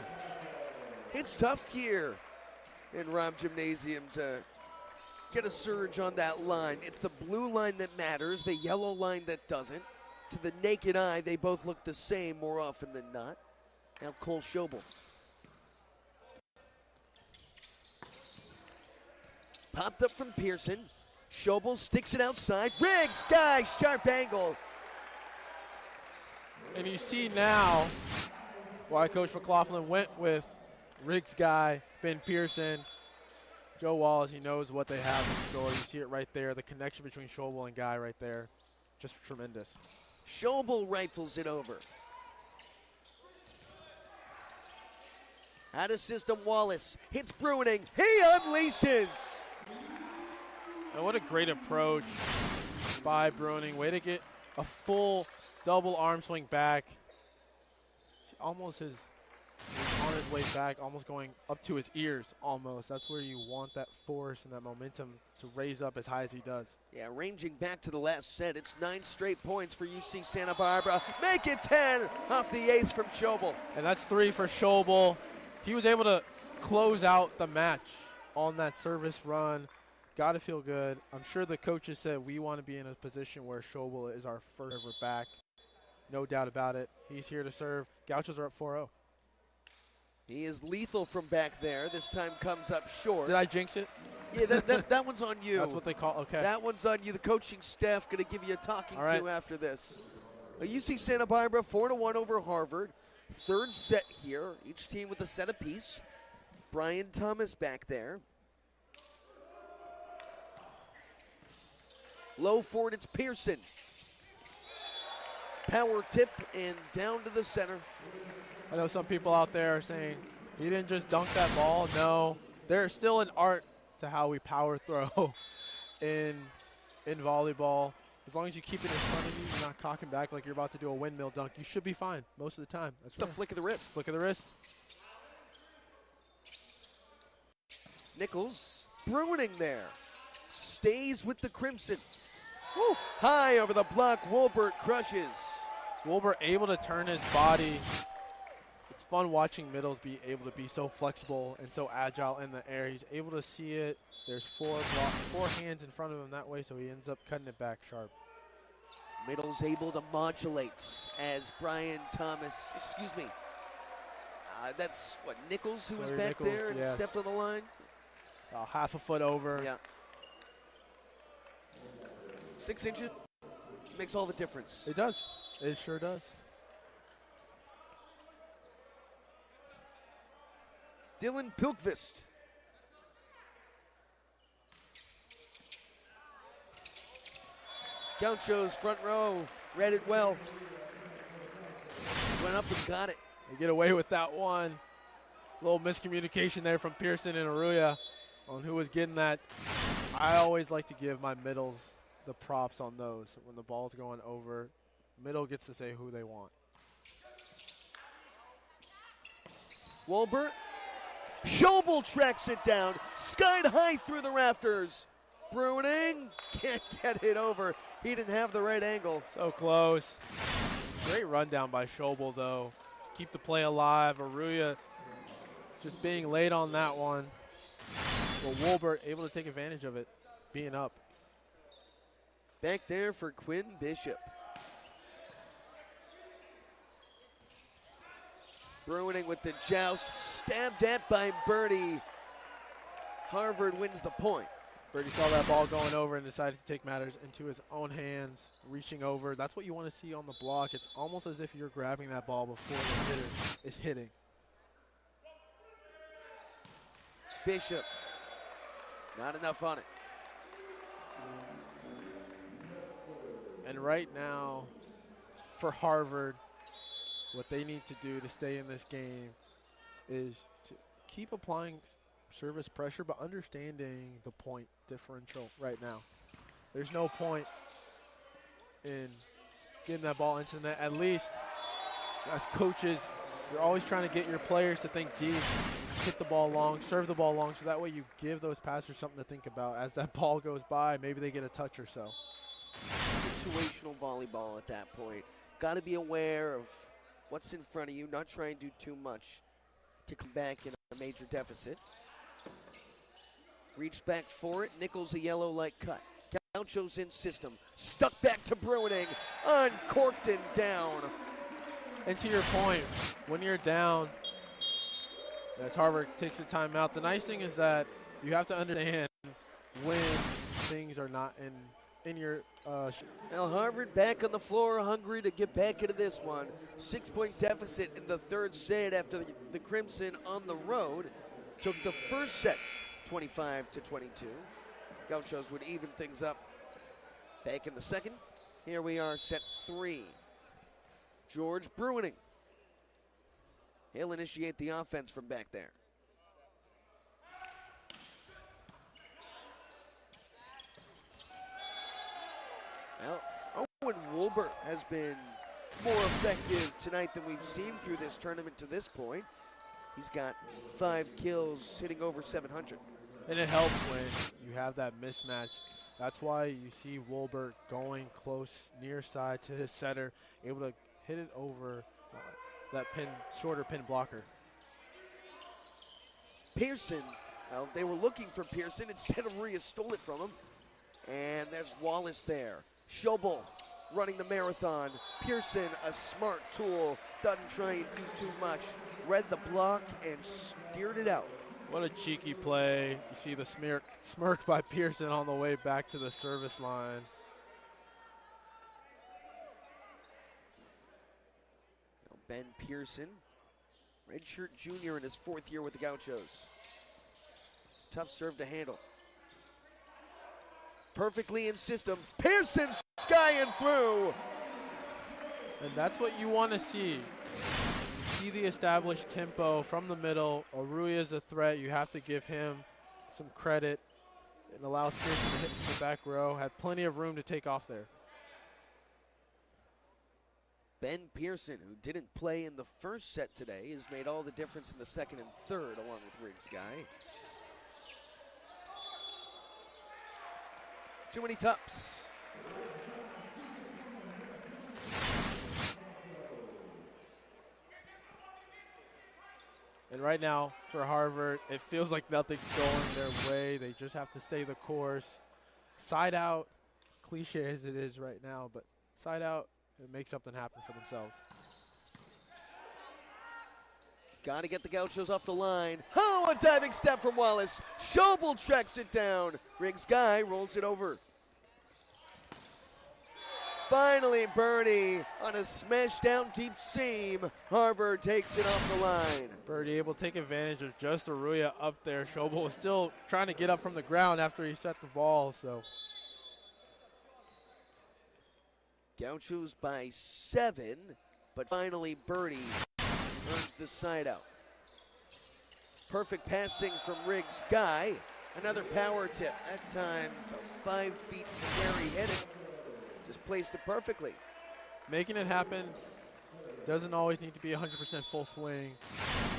It's tough here in Rom Gymnasium to get a surge on that line. It's the blue line that matters, the yellow line that doesn't. To the naked eye, they both look the same more often than not. Now Cole Schobel. Popped up from Pearson. Schobel sticks it outside. Riggs, guy, sharp angle. And you see now why Coach McLaughlin went with Riggs guy, Ben Pearson, Joe Wallace. He knows what they have in store. You see it right there, the connection between Schobel and Guy right there. Just tremendous. Schobel rifles it over. Out of system, Wallace hits Bruining. He unleashes. And what a great approach by Bruining. Way to get a full double arm swing back. Almost on his way back, almost going up to his ears almost. That's where you want that force and that momentum to raise up as high as he does. Yeah, ranging back to the last set. It's 9 straight points for UC Santa Barbara. Make it 10 off the ace from Schobel. And that's 3 for Schobel. He was able to close out the match on that service run. Got to feel good. I'm sure the coaches said we want to be in a position where Schobel is our first server back. No doubt about it. He's here to serve. Gauchos are up 4-0. He is lethal from back there. This time comes up short. Did I jinx it? Yeah, that one's on you. That's what they call, okay. That one's on you. The coaching staff going to give you a talking All right. to after this. UC Santa Barbara 4-1 over Harvard. Third set here. Each team with a set apiece. Brian Thomas back there. Low forward, it's Pearson. Power tip and down to the center. I know some people out there are saying, he didn't just dunk that ball. No, there's still an art to how we power throw in volleyball. As long as you keep it in front of you, you're not cocking back like you're about to do a windmill dunk, you should be fine most of the time. That's the flick of the wrist. Flick of the wrist. Nichols, Bruining there. Stays with the Crimson. Woo. High over the block, Wolbert crushes. Wolbert able to turn his body. It's fun watching middles be able to be so flexible and so agile in the air. He's able to see it. There's 4 hands in front of him that way, so he ends up cutting it back sharp. Middle's able to modulate as Brian Thomas, that's what, Nichols who was back Nichols, there and yes. stepped on the line? Half a foot over. Yeah. 6 inches makes all the difference. It does. It sure does. Dylan Pilkvist. Gauchos front row read it well. Went up and got it. They get away with that one. Little miscommunication there from Pearson and Arroyo on who was getting that. I always like to give my middles the props on those. When the ball's going over, middle gets to say who they want. Wolbert. Schobel tracks it down. Skied high through the rafters. Bruining can't get it over. He didn't have the right angle. So close. Great rundown by Schobel, though. Keep the play alive. Arroyo just being late on that one. But Wolbert able to take advantage of it, being up. Back there for Quinn Bishop. Bruining with the joust, stabbed at by Birdie. Harvard wins the point. Birdie saw that ball going over and decided to take matters into his own hands, reaching over. That's what you want to see on the block. It's almost as if you're grabbing that ball before the hitter is hitting. Bishop, not enough on it. And right now, for Harvard, what they need to do to stay in this game is to keep applying service pressure, but understanding the point differential right now. There's no point in getting that ball into the net. At least, as coaches, you're always trying to get your players to think deep, hit the ball long, serve the ball long, so that way you give those passers something to think about. As that ball goes by, maybe they get a touch or so. Situational volleyball at that point. Got to be aware of what's in front of you, not try and do too much to come back in a major deficit. Reached back for it. Nichols a yellow light cut. Gaucho's in system. Stuck back to Bruining. Uncorked and down. And to your point, when you're down, as Harvard takes a timeout, the nice thing is that you have to understand when things are not in your now Harvard back on the floor, hungry to get back into this one. 6-point deficit in the third set after the Crimson on the road took the first set 25-22. Gauchos would even things up back in the second. Here we are, set 3. George Bruining. He'll initiate the offense from back there. Well, Owen Wolbert has been more effective tonight than we've seen through this tournament to this point. He's got 5 kills, hitting over 700. And it helps when you have that mismatch. That's why you see Wolbert going close near side to his setter, able to hit it over that shorter pin blocker. Pearson, well, they were looking for Pearson. Instead, Rhea stole it from him. And there's Wallace there. Schobel running the marathon. Pearson, a smart tool, doesn't try and do too much. Read the block and steered it out. What a cheeky play. You see the smirk by Pearson on the way back to the service line. Now Ben Pearson, redshirt junior in his 4th year with the Gauchos. Tough serve to handle. Perfectly in system. Pearson skying through. And that's what you want to see. You see the established tempo from the middle. Aruya is a threat. You have to give him some credit. It allows Pearson to hit from the back row. Had plenty of room to take off there. Ben Pearson, who didn't play in the first set today, has made all the difference in the second and third along with Riggs Guy. Too many tops. And right now, for Harvard, it feels like nothing's going their way. They just have to stay the course. Side out, cliche as it is right now, but side out and make something happen for themselves. Got to get the Gauchos off the line. Oh, a diving step from Wallace. Schobel tracks it down. Riggs Guy rolls it over. Finally, Birdie on a smash down deep seam. Harvard takes it off the line. Birdie able to take advantage of just Aruya up there. Schobel was still trying to get up from the ground after he set the ball, so. Gauchos by 7, but finally Birdie earns the side out. Perfect passing from Riggs Guy. Another power tip. That time about 5 feet from where he hit it. Just placed it perfectly. Making it happen doesn't always need to be 100% full swing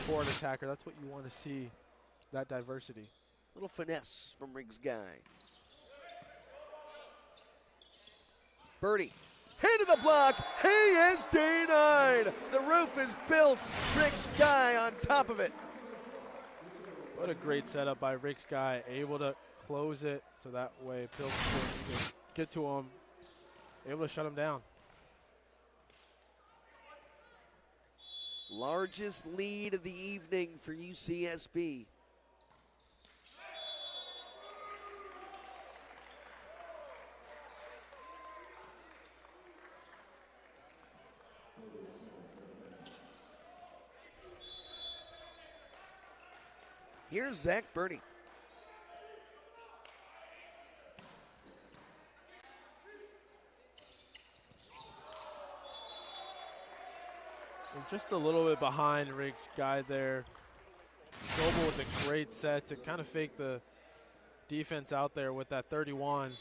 for an attacker. That's what you want to see, that diversity. Little finesse from Riggs Guy. Birdie. Into the block. He is denied. The roof is built. Riggs Guy on top of it. What a great setup by Riggs Guy. Able to close it so that way Bill can get to him. Able to shut him down. Largest lead of the evening for UCSB. Here's Zach Birdie. just a little bit behind Riggs' guy there. Schobel with a great set to kind of fake the defense out there with that 31.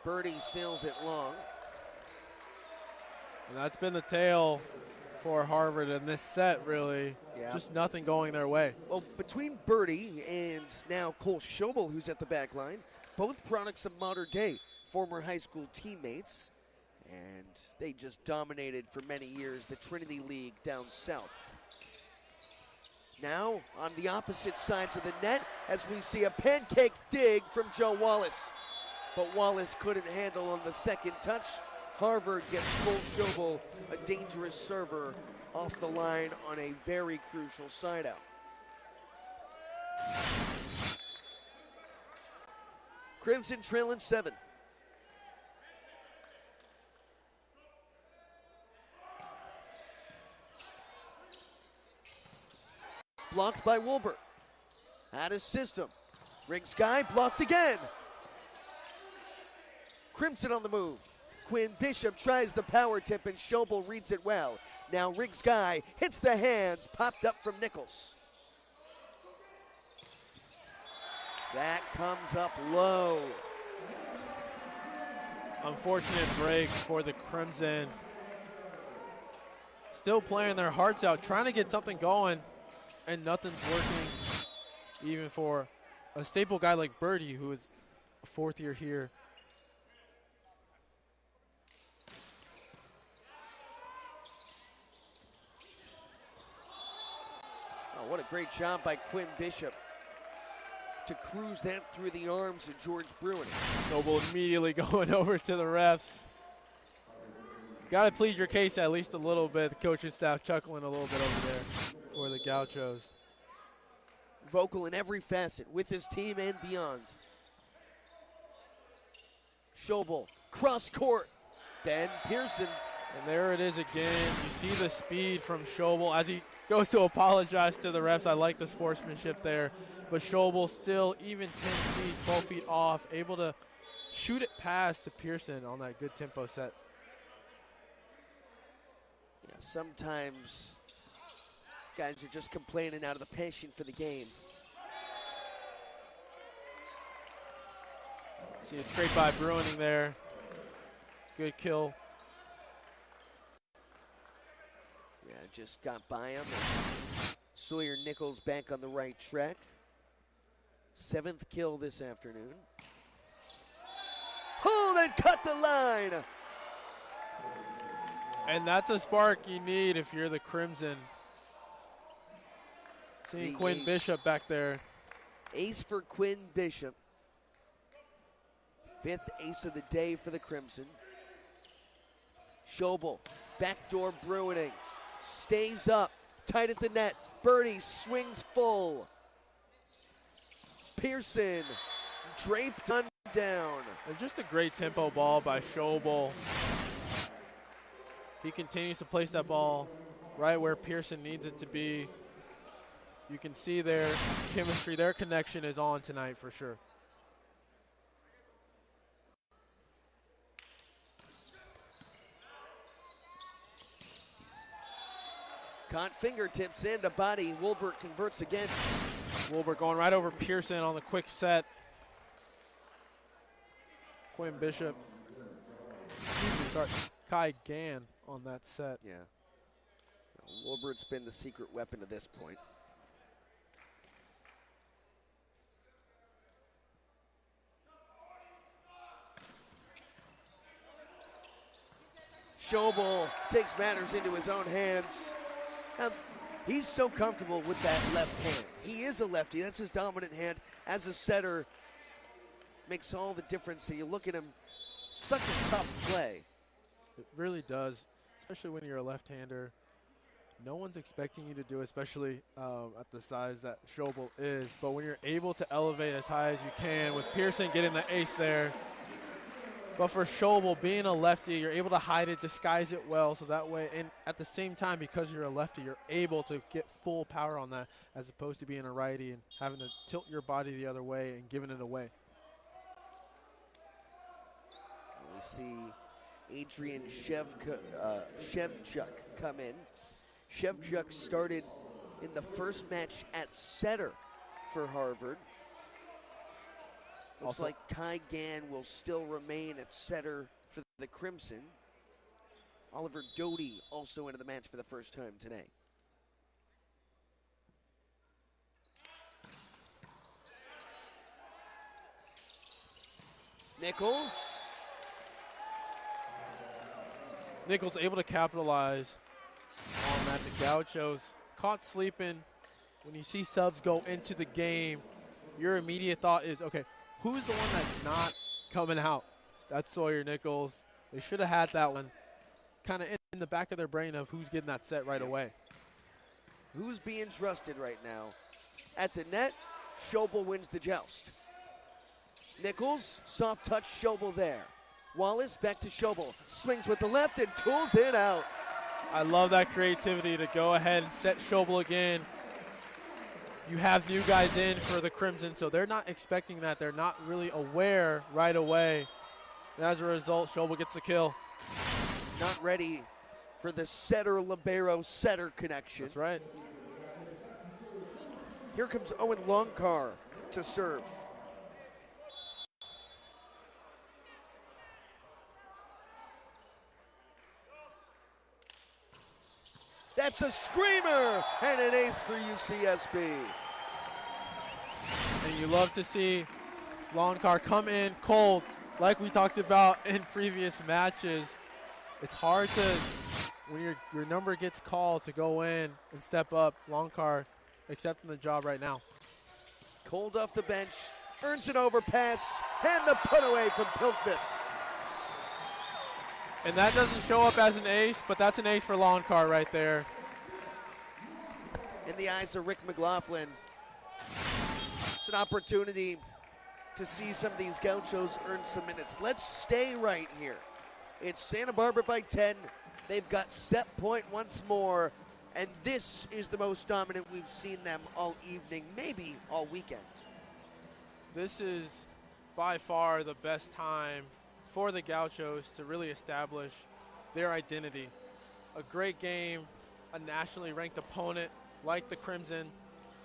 Birdie sails it long. And that's been the tale for Harvard in this set, really. Yeah. Just nothing going their way. Well, between Birdie and now Cole Schobel, who's at the back line, both products of modern day, former high school teammates, and they just dominated for many years the Trinity League down south. Now on the opposite sides of the net as we see a pancake dig from Joe Wallace. But Wallace couldn't handle on the second touch. Harvard gets Cole Schobel, a dangerous server, off the line on a very crucial side out. Crimson trailing 7. Blocked by Wilbur. Out of system. Riggs guy blocked again. Crimson on the move. Quinn Bishop tries the power tip and Schobel reads it well. Now Riggs guy hits the hands, popped up from Nichols. That comes up low. Unfortunate break for the Crimson. Still playing their hearts out, trying to get something going, and nothing's working, even for a staple guy like Birdie, who is a fourth year here. Oh, what a great job by Quinn Bishop to cruise that through the arms of George Bruin. Noble immediately going over to the refs. Got to plead your case at least a little bit. The coaching staff chuckling a little bit over there for the Gauchos. Vocal in every facet with his team and beyond. Schobel, cross court. Ben Pearson. And there it is again. You see the speed from Schobel as he goes to apologize to the refs. I like the sportsmanship there. But Schobel still even 10 feet, 12 feet off, able to shoot it past to Pearson on that good tempo set. Yeah, sometimes guys are just complaining out of the passion for the game. See a straight by Bruining there. Good kill. Yeah, just got by him. Sawyer Nichols back on the right track. 7th kill this afternoon. Hold and cut the line. And that's a spark you need if you're the Crimson. Seeing Quinn Bishop back there. Ace for Quinn Bishop. 5th ace of the day for the Crimson. Schobel, backdoor Bruining. Stays up, tight at the net. Birdie swings full. Pearson draped on down. And just a great tempo ball by Schobel. He continues to place that ball right where Pearson needs it to be. You can see their chemistry, their connection is on tonight for sure. Caught fingertips into body. Wilbert converts again. Wilbur going right over Pearson on the quick set. Quinn Bishop. Sorry, Kai Gann on that set. Yeah. Wilbert's been the secret weapon to this point. Schobel takes matters into his own hands. Now, he's so comfortable with that left hand. He is a lefty. That's his dominant hand. As a setter, makes all the difference. So you look at him, such a tough play. It really does, especially when you're a left-hander. No one's expecting you to do, especially at the size that Schobel is. But when you're able to elevate as high as you can, with Pearson getting the ace there. But for Schobel, being a lefty, you're able to hide it, disguise it well, so that way, and at the same time, because you're a lefty, you're able to get full power on that, as opposed to being a righty and having to tilt your body the other way and giving it away. We see Adrian Shevchuk come in. Shevchuk started in the first match at setter for Harvard. Looks like Kai Gann will still remain at setter for the Crimson. Oliver Doty also into the match for the first time today. Nichols able to capitalize on that. The Gauchos caught sleeping. When you see subs go into the game, your immediate thought is, okay, who's the one that's not coming out? That's Sawyer Nichols. They should have had that one kind of in the back of their brain of who's getting that set right away. Who's being trusted right now? At the net, Schobel wins the joust. Nichols, soft touch, Schobel there. Wallace back to Schobel. Swings with the left and tools it out. I love that creativity to go ahead and set Schobel again. You have new guys in for the Crimson, so they're not expecting that. They're not really aware right away. And as a result, Schobel gets the kill. Not ready for the setter-libero-setter connection. That's right. Here comes Owen Longcar to serve. That's a screamer and an ace for UCSB. And you love to see Longcar come in cold, like we talked about in previous matches. It's hard to, when your number gets called, to go in and step up. Longcar accepting the job right now. Cold off the bench, earns an overpass, and the put away from Pilkvist. And that doesn't show up as an ace, but that's an ace for Longcar right there. In the eyes of Rick McLaughlin, it's an opportunity to see some of these Gauchos earn some minutes. Let's stay right here. It's Santa Barbara by 10. They've got set point once more, and this is the most dominant we've seen them all evening, maybe all weekend. This is by far the best time for the Gauchos to really establish their identity. A great game, a nationally ranked opponent like the Crimson.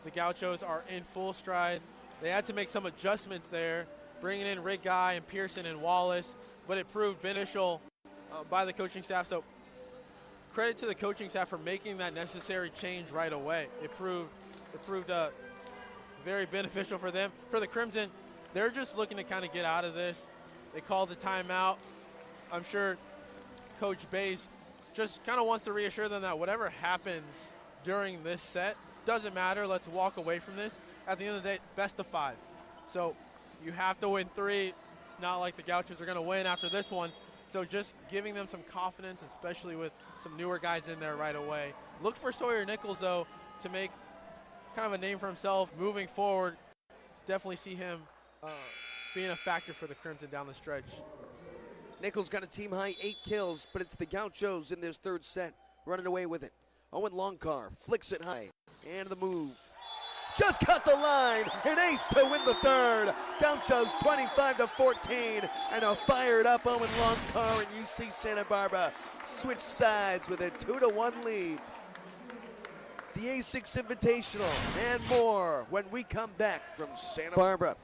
The Gauchos are in full stride. They had to make some adjustments there, bringing in Rick Guy and Pearson and Wallace, but it proved beneficial by the coaching staff. So credit to the coaching staff for making that necessary change right away. It proved very beneficial for them. For the Crimson, they're just looking to kind of get out of this. They called the timeout. I'm sure Coach Bass just kind of wants to reassure them that whatever happens during this set doesn't matter. Let's walk away from this. At the end of the day, best of 5. So you have to win 3. It's not like the Gauchos are going to win after this one. So just giving them some confidence, especially with some newer guys in there right away. Look for Sawyer Nichols, though, to make kind of a name for himself moving forward. Definitely see him being a factor for the Crimson down the stretch. Nichols got a team-high 8 kills, but it's the Gauchos in this third set running away with it. Owen Longcar flicks it high, and the move. Just cut the line, an ace to win the third. Gauchos 25-14, and a fired up Owen Longcar and UC Santa Barbara switch sides with a 2-1 lead. The A6 Invitational and more when we come back from Santa Barbara.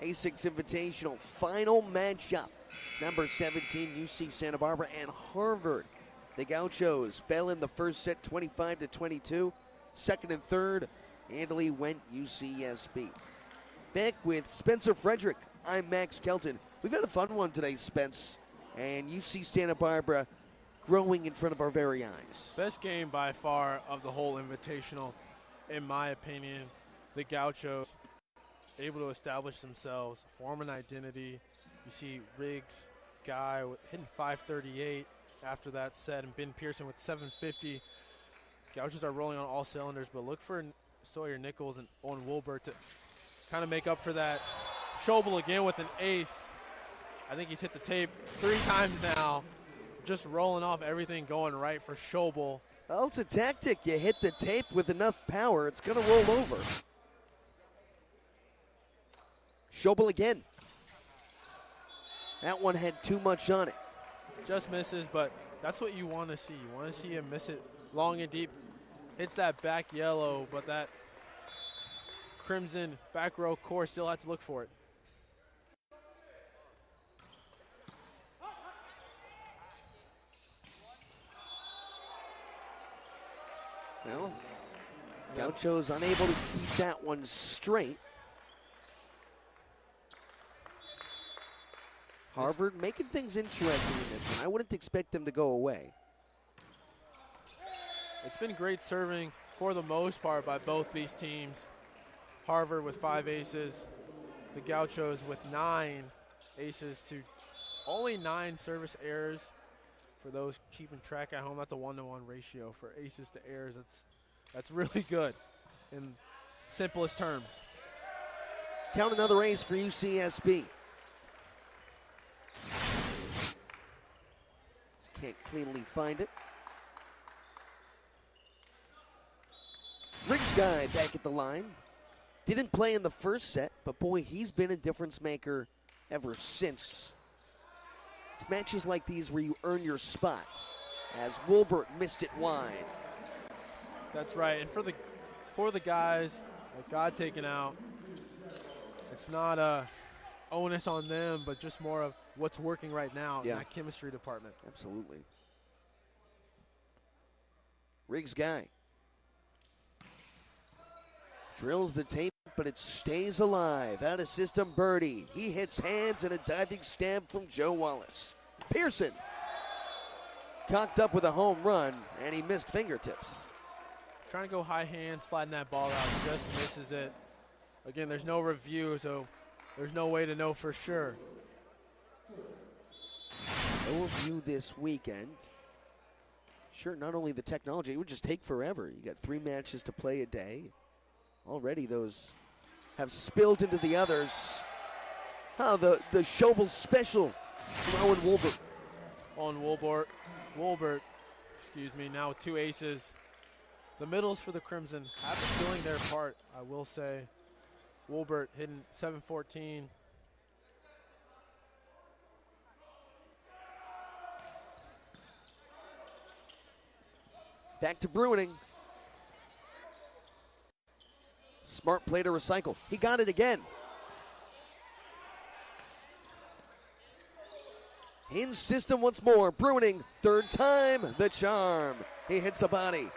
A6 Invitational final matchup. Number 17, UC Santa Barbara and Harvard. The Gauchos fell in the first set 25-22. Second and third, handily went UCSB. Back with Spencer Frederick, I'm Max Kelton. We've had a fun one today, Spence. And UC Santa Barbara growing in front of our very eyes. Best game by far of the whole Invitational, in my opinion. The Gauchos able to establish themselves, form an identity. You see Riggs, Guy hitting 538 after that set, and Ben Pearson with 750. Gauchos are rolling on all cylinders, but look for Sawyer Nichols and Owen Woolbert to kind of make up for that. Schobel again with an ace. I think he's hit the tape 3 times now, just rolling off everything going right for Schobel. Well, it's a tactic. You hit the tape with enough power, it's going to roll over. Schobel again. That one had too much on it. Just misses, but that's what you want to see. You want to see him miss it long and deep. Hits that back yellow, but that crimson back row core still had to look for it. Well, Gaucho's unable to keep that one straight. Harvard making things interesting in this one. I wouldn't expect them to go away. It's been great serving for the most part by both these teams. Harvard with 5 aces, the Gauchos with 9 aces to only 9 service errors. For those keeping track at home, that's a 1-to-1 ratio for aces to errors. That's really good in simplest terms. Count another ace for UCSB. Can't cleanly find it. Riggs guy back at the line. Didn't play in the first set, but boy, he's been a difference maker ever since. It's matches like these where you earn your spot, as Wilbert missed it wide. That's right, and for the guys that got taken out, it's not a onus on them, but just more of what's working right now in that chemistry department. Absolutely. Riggs guy drills the tape, but it stays alive. Out of system birdie. He hits hands and a diving stab from Joe Wallace. Pearson cocked up with a home run, and he missed fingertips. Trying to go high hands, flatten that ball out, just misses it. Again, there's no review, so there's no way to know for sure. No review this weekend. Sure, not only the technology, it would just take forever. You got 3 matches to play a day. Already those have spilled into the others. The Schobel special from Owen Wolbert. On Wolbert, now with 2 aces. The middles for the Crimson have been doing their part, I will say. Wolbert hitting 714. Back to Bruining. Smart play to recycle. He got it again. In system once more. Bruining, third time, the charm. He hits a body.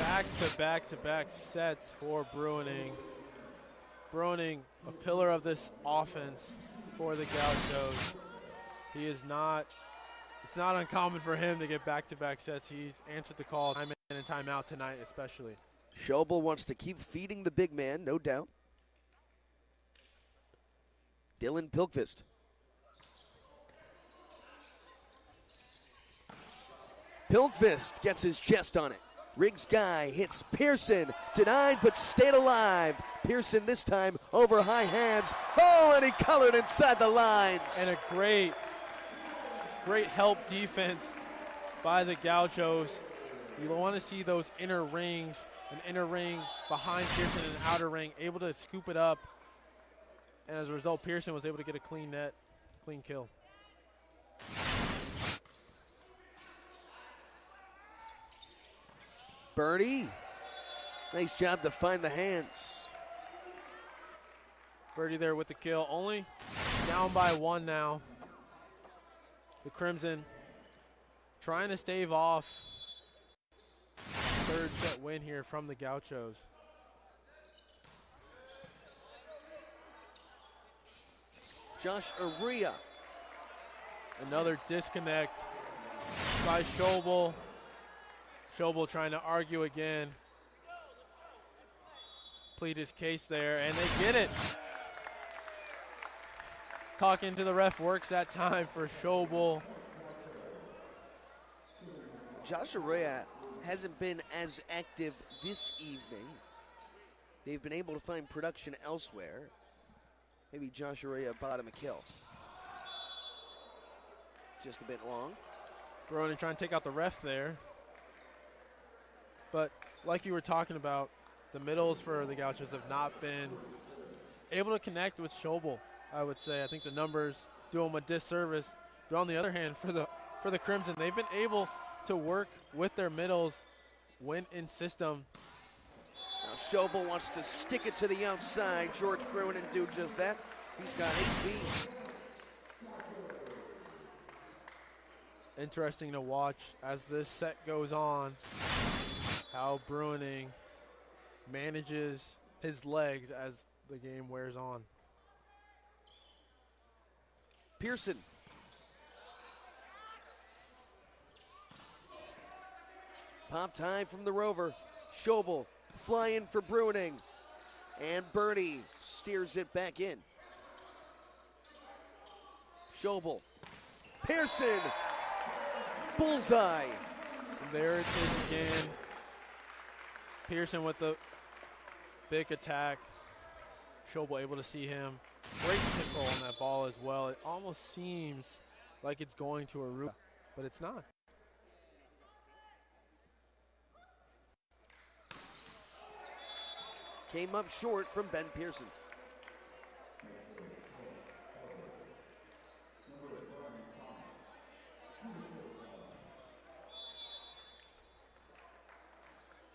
Back-to-back-to-back sets for Bruining. Bruining, a pillar of this offense for the Gauchos. It's not uncommon for him to get back-to-back sets. He's answered the call time in and time out tonight especially. Schobel wants to keep feeding the big man, no doubt. Dylan Pilkvist. Pilkvist gets his chest on it. Riggs guy hits Pearson, denied but stayed alive. Pearson this time over high hands. Oh, and he colored inside the lines. And a great help defense by the Gauchos. You want to see those inner rings, an inner ring behind Pearson and an outer ring, able to scoop it up. And as a result, Pearson was able to get a clean net, clean kill. Birdie, nice job to find the hands. Birdie there with the kill, only down by 1 now. The Crimson trying to stave off third set win here from the Gauchos. Josh Aria. Another disconnect by Schobel. Schobel trying to argue again. Plead his case there, and they get it. Talking to the ref works that time for Schobel. Josh Aria hasn't been as active this evening. They've been able to find production elsewhere. Maybe Josh Aria bought him a kill. Just a bit long. Bruining trying to take out the ref there. But like you were talking about, the middles for the Gauchos have not been able to connect with Schobel I would say. I think the numbers do them a disservice. But on the other hand, for the Crimson, they've been able to work with their middles, win in system. Now Schobel wants to stick it to the outside. George Bruinen do just that. He's got 18. Interesting to watch as this set goes on, how Bruining manages his legs as the game wears on. Pearson. Popped high from the Rover. Schobel flying for Bruining. And Bernie steers it back in. Schobel. Pearson. Bullseye. And there it is again. Pearson with the big attack. Schobel able to see him. Great control on that ball as well. It almost seems like it's going to Aruba, but it's not. Came up short from Ben Pearson.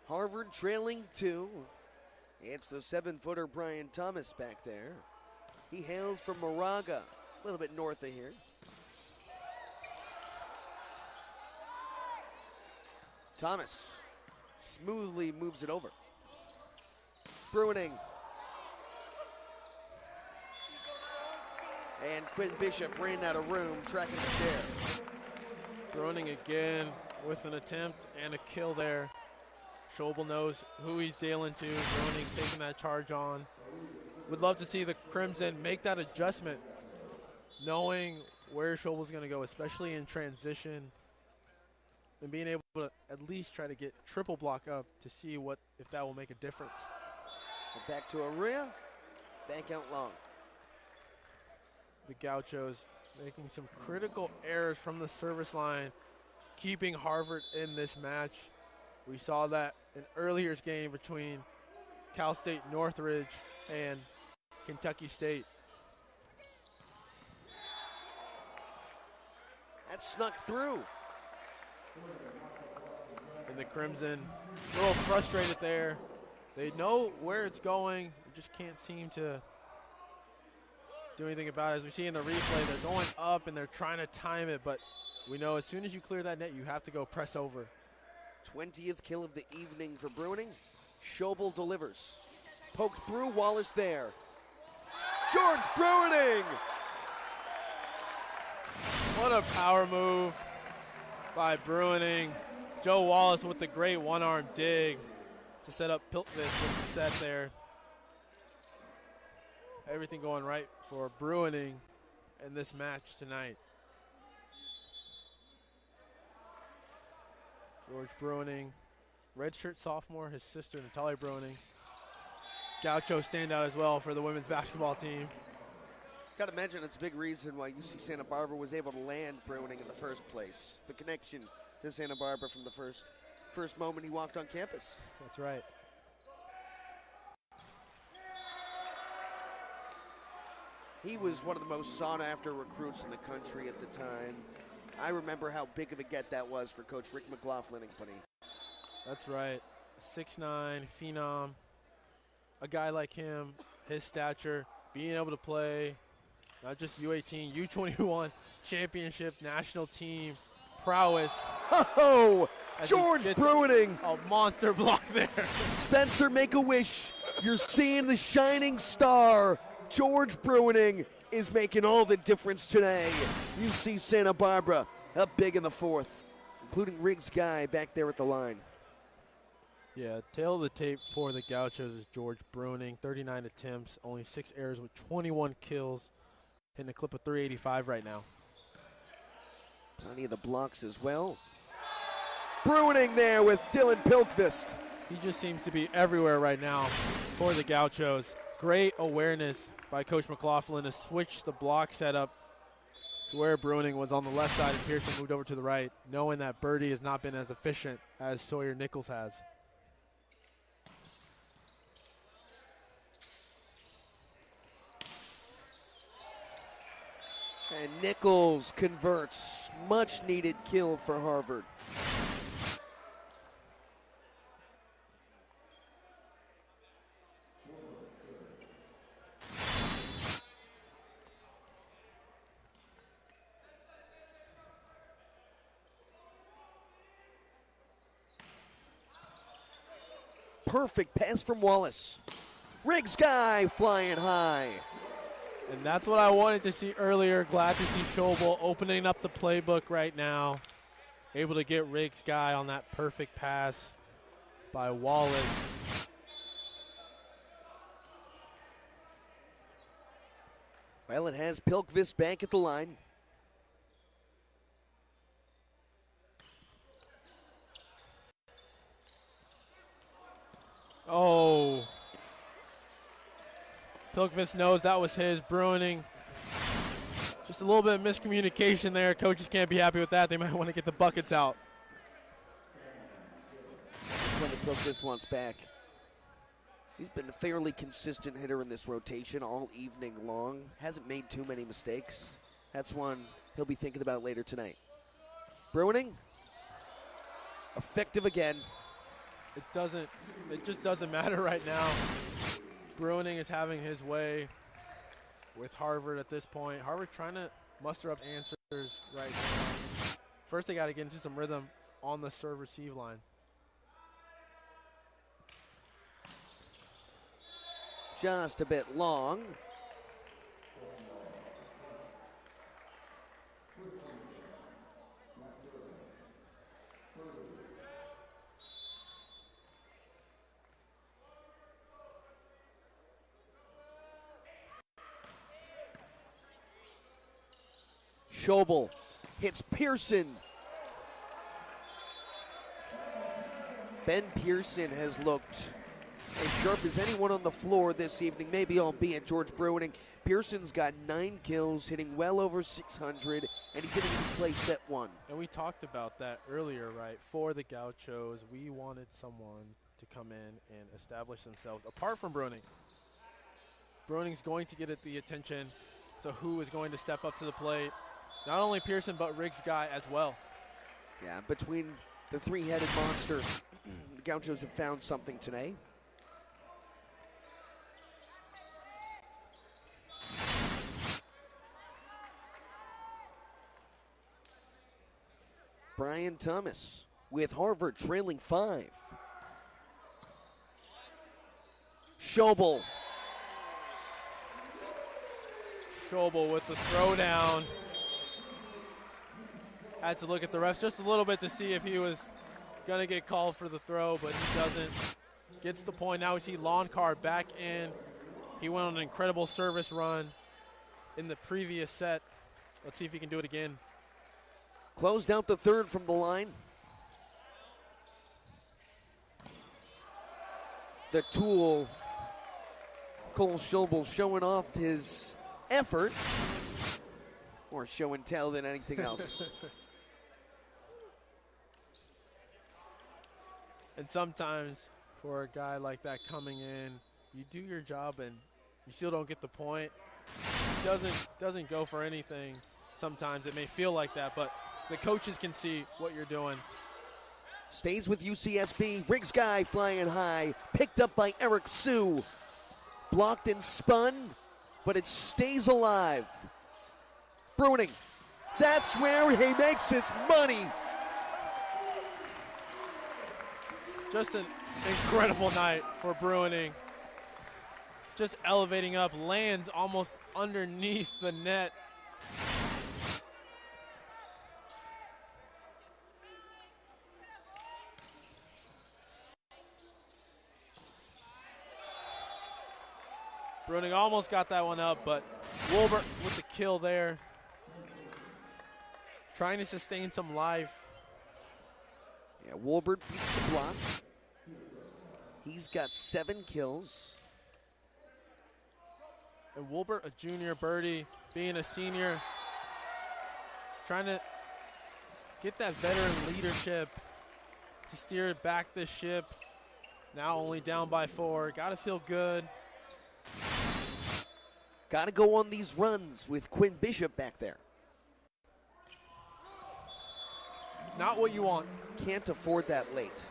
Harvard trailing 2. It's the 7-footer Brian Thomas back there. He hails from Moraga, a little bit north of here. Thomas smoothly moves it over. Bruining. And Quinn Bishop ran out of room, tracking the chair. Bruining again with an attempt and a kill there. Schobel knows who he's dealing to. Bruining's taking that charge on. Would love to see the Crimson make that adjustment, knowing where Schobel's going to go, especially in transition, and being able to at least try to get triple block up to see if that will make a difference. Back to Aria, back out long. The Gauchos making some critical errors from the service line, keeping Harvard in this match. We saw that in earlier game between Cal State Northridge and Kentucky State. That snuck through. And the Crimson a little frustrated there. They know where it's going, they just can't seem to do anything about it. As we see in the replay, they're going up and they're trying to time it, but we know as soon as you clear that net, you have to go press over. 20th kill of the evening for Bruining. Schobel delivers. Poke through, Wallace there. George Bruining! What a power move by Bruining. Joe Wallace with the great one-arm dig to set up Pilkvist with the set there. Everything going right for Bruining in this match tonight. George Bruining, redshirt sophomore, his sister Natalia Bruining. Gaucho standout as well for the women's basketball team. Gotta imagine it's a big reason why UC Santa Barbara was able to land Bruining in the first place. The connection to Santa Barbara from the first moment he walked on campus. That's right. He was one of the most sought-after recruits in the country at the time. I remember how big of a get that was for Coach Rick McLaughlin and company. That's right. 6'9", phenom. A guy like him, his stature, being able to play not just U18, U21 championship national team prowess. Oh, George Bruining. A monster block there. Spencer, make a wish. You're seeing the shining star. George Bruining is making all the difference today. UC Santa Barbara up big in the fourth, including Riggs Guy back there at the line. Yeah, tail of the tape for the Gauchos is George Bruining. 39 attempts, only 6 errors with 21 kills. Hitting a clip of 385 right now. Plenty of the blocks as well. Bruining there with Dylan Pilkvist. He just seems to be everywhere right now for the Gauchos. Great awareness by Coach McLaughlin to switch the block setup to where Bruining was on the left side and Pearson moved over to the right, knowing that Birdie has not been as efficient as Sawyer Nichols has. And Nichols converts. Much needed kill for Harvard. Perfect pass from Wallace. Riggs guy flying high. And that's what I wanted to see earlier. Glad to see Schobel opening up the playbook right now. Able to get Riggs guy on that perfect pass by Wallace. Well, it has Pilkvist back at the line. Oh. Pilkvist knows that was his. Bruining. Just a little bit of miscommunication there. Coaches can't be happy with that. They might want to get the buckets out. That's when the Pilkvist wants back. He's been a fairly consistent hitter in this rotation all evening long. Hasn't made too many mistakes. That's one he'll be thinking about later tonight. Bruining. Effective again. It just doesn't matter right now. Bruining is having his way with Harvard at this point. Harvard trying to muster up answers right now. First, they got to get into some rhythm on the serve-receive line. Just a bit long. Schobel hits Pearson. Ben Pearson has looked as sharp as anyone on the floor this evening, maybe albeit George Bruining. Pearson's got 9 kills, hitting well over 600, and he didn't even play set one. And we talked about that earlier, right? For the Gauchos, we wanted someone to come in and establish themselves apart from Bruining. Bruining's going to get the attention, so who is going to step up to the plate? Not only Pearson, but Riggs guy as well. Yeah, between the three-headed monster, the Gauchos have found something today. Brian Thomas with Harvard trailing 5. Schobel. Schobel with the throwdown. Had to look at the refs just a little bit to see if he was going to get called for the throw, but he doesn't. Gets the point. Now we see Lonkar back in. He went on an incredible service run in the previous set. Let's see if he can do it again. Closed out the third from the line. The tool, Cole Schobel, showing off his effort. More show and tell than anything else. And sometimes for a guy like that coming in, you do your job and you still don't get the point. Doesn't go for anything. Sometimes it may feel like that, but the coaches can see what you're doing. Stays with UCSB. Riggs guy flying high. Picked up by Eric Sue. Blocked and spun, but it stays alive. Bruining. That's where he makes his money. Just an incredible night for Bruining. Just elevating up, lands almost underneath the net. Bruining almost got that one up, but Wolbert with the kill there. Trying to sustain some life. Yeah, Wolbert beats the block. He's got 7 kills. And Wolbert, a junior birdie, being a senior, trying to get that veteran leadership to steer back this ship. Now only down by 4. Got to feel good. Got to go on these runs with Quinn Bishop back there. Not what you want. Can't afford that late.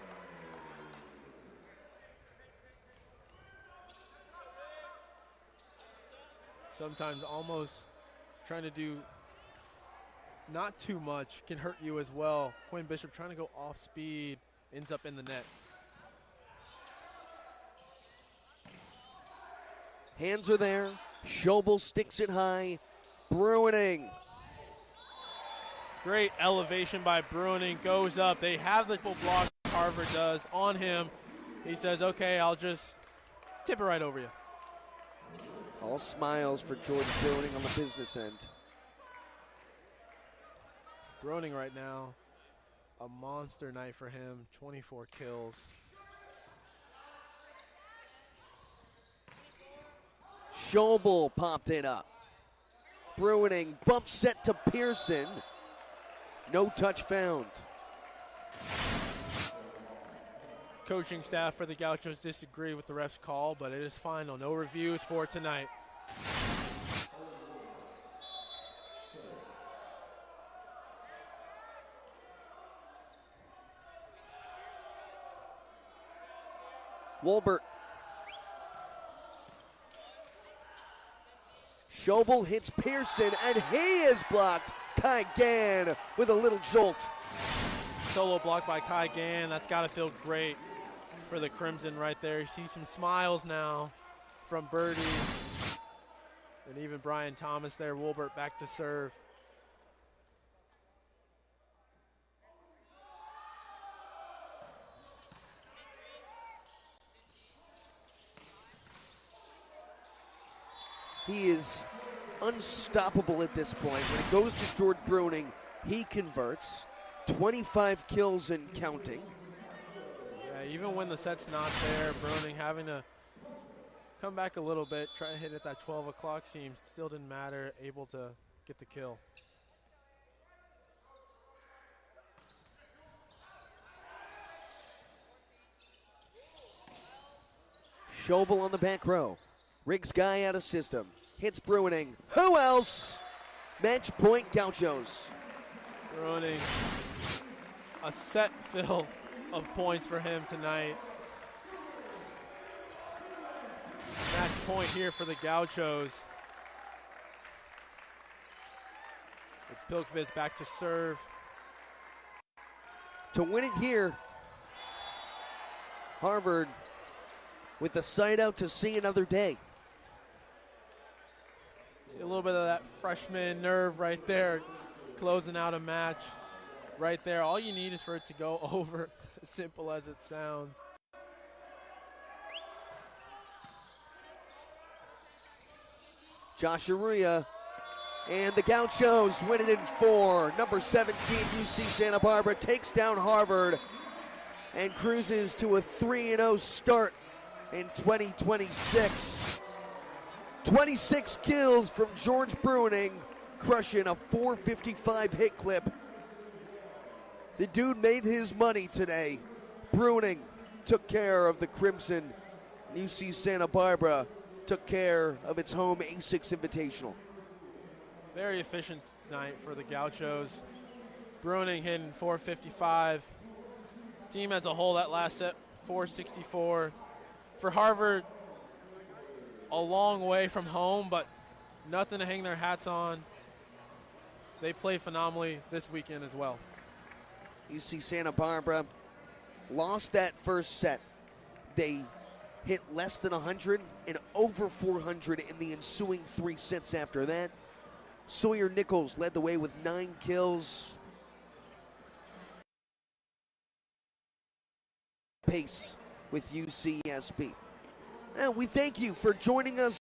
Sometimes almost trying to do not too much can hurt you as well. Quinn Bishop trying to go off speed, ends up in the net. Hands are there. Schobel sticks it high. Bruining. Great elevation by Bruining. Goes up. They have the block Harvard does on him. He says, okay, I'll just tip it right over you. All smiles for Jordan Bruining on the business end. Bruining right now, a monster night for him. 24 kills. Schobel popped it up. Bruining, bump set to Pearson. No touch found. Coaching staff for the Gauchos disagree with the ref's call, but it is final. No reviews for tonight. Wolbert. Schobel hits Pearson, and he is blocked. Kai Gann with a little jolt. Solo block by Kai Gann. That's got to feel great for the Crimson right there. You see some smiles now from Birdie and even Brian Thomas there. Wolbert back to serve. He is unstoppable at this point. When it goes to Jordan Bruining, he converts. 25 kills and counting. Yeah, even when the set's not there, Bruining having to come back a little bit, try to hit at that 12 o'clock seam. Still didn't matter, able to get the kill. Schobel on the back row. Riggs guy out of system. Hits Bruining. Who else? Match point Gauchos. Bruining, a set fill of points for him tonight. Match point here for the Gauchos. With Pilkviz back to serve. To win it here, Harvard with the sight out to see another day. See a little bit of that freshman nerve right there, closing out a match right there. All you need is for it to go over, as simple as it sounds. Josh Arruya and the Gauchos win it in 4. Number 17, UC Santa Barbara takes down Harvard and cruises to a 3-0 start in 2026. 26 kills from George Bruining, crushing a 455 hit clip. The dude made his money today. Bruining took care of the Crimson. UC Santa Barbara took care of its home A6 Invitational. Very efficient night for the Gauchos. Bruining hitting 455. Team as a whole, that last set, 464. For Harvard, a long way from home, but nothing to hang their hats on. They play phenomenally this weekend as well. UC Santa Barbara lost that first set. They hit less than 100 and over 400 in the ensuing 3 sets after that. Sawyer Nichols led the way with 9 kills. Pace with UCSB. And we thank you for joining us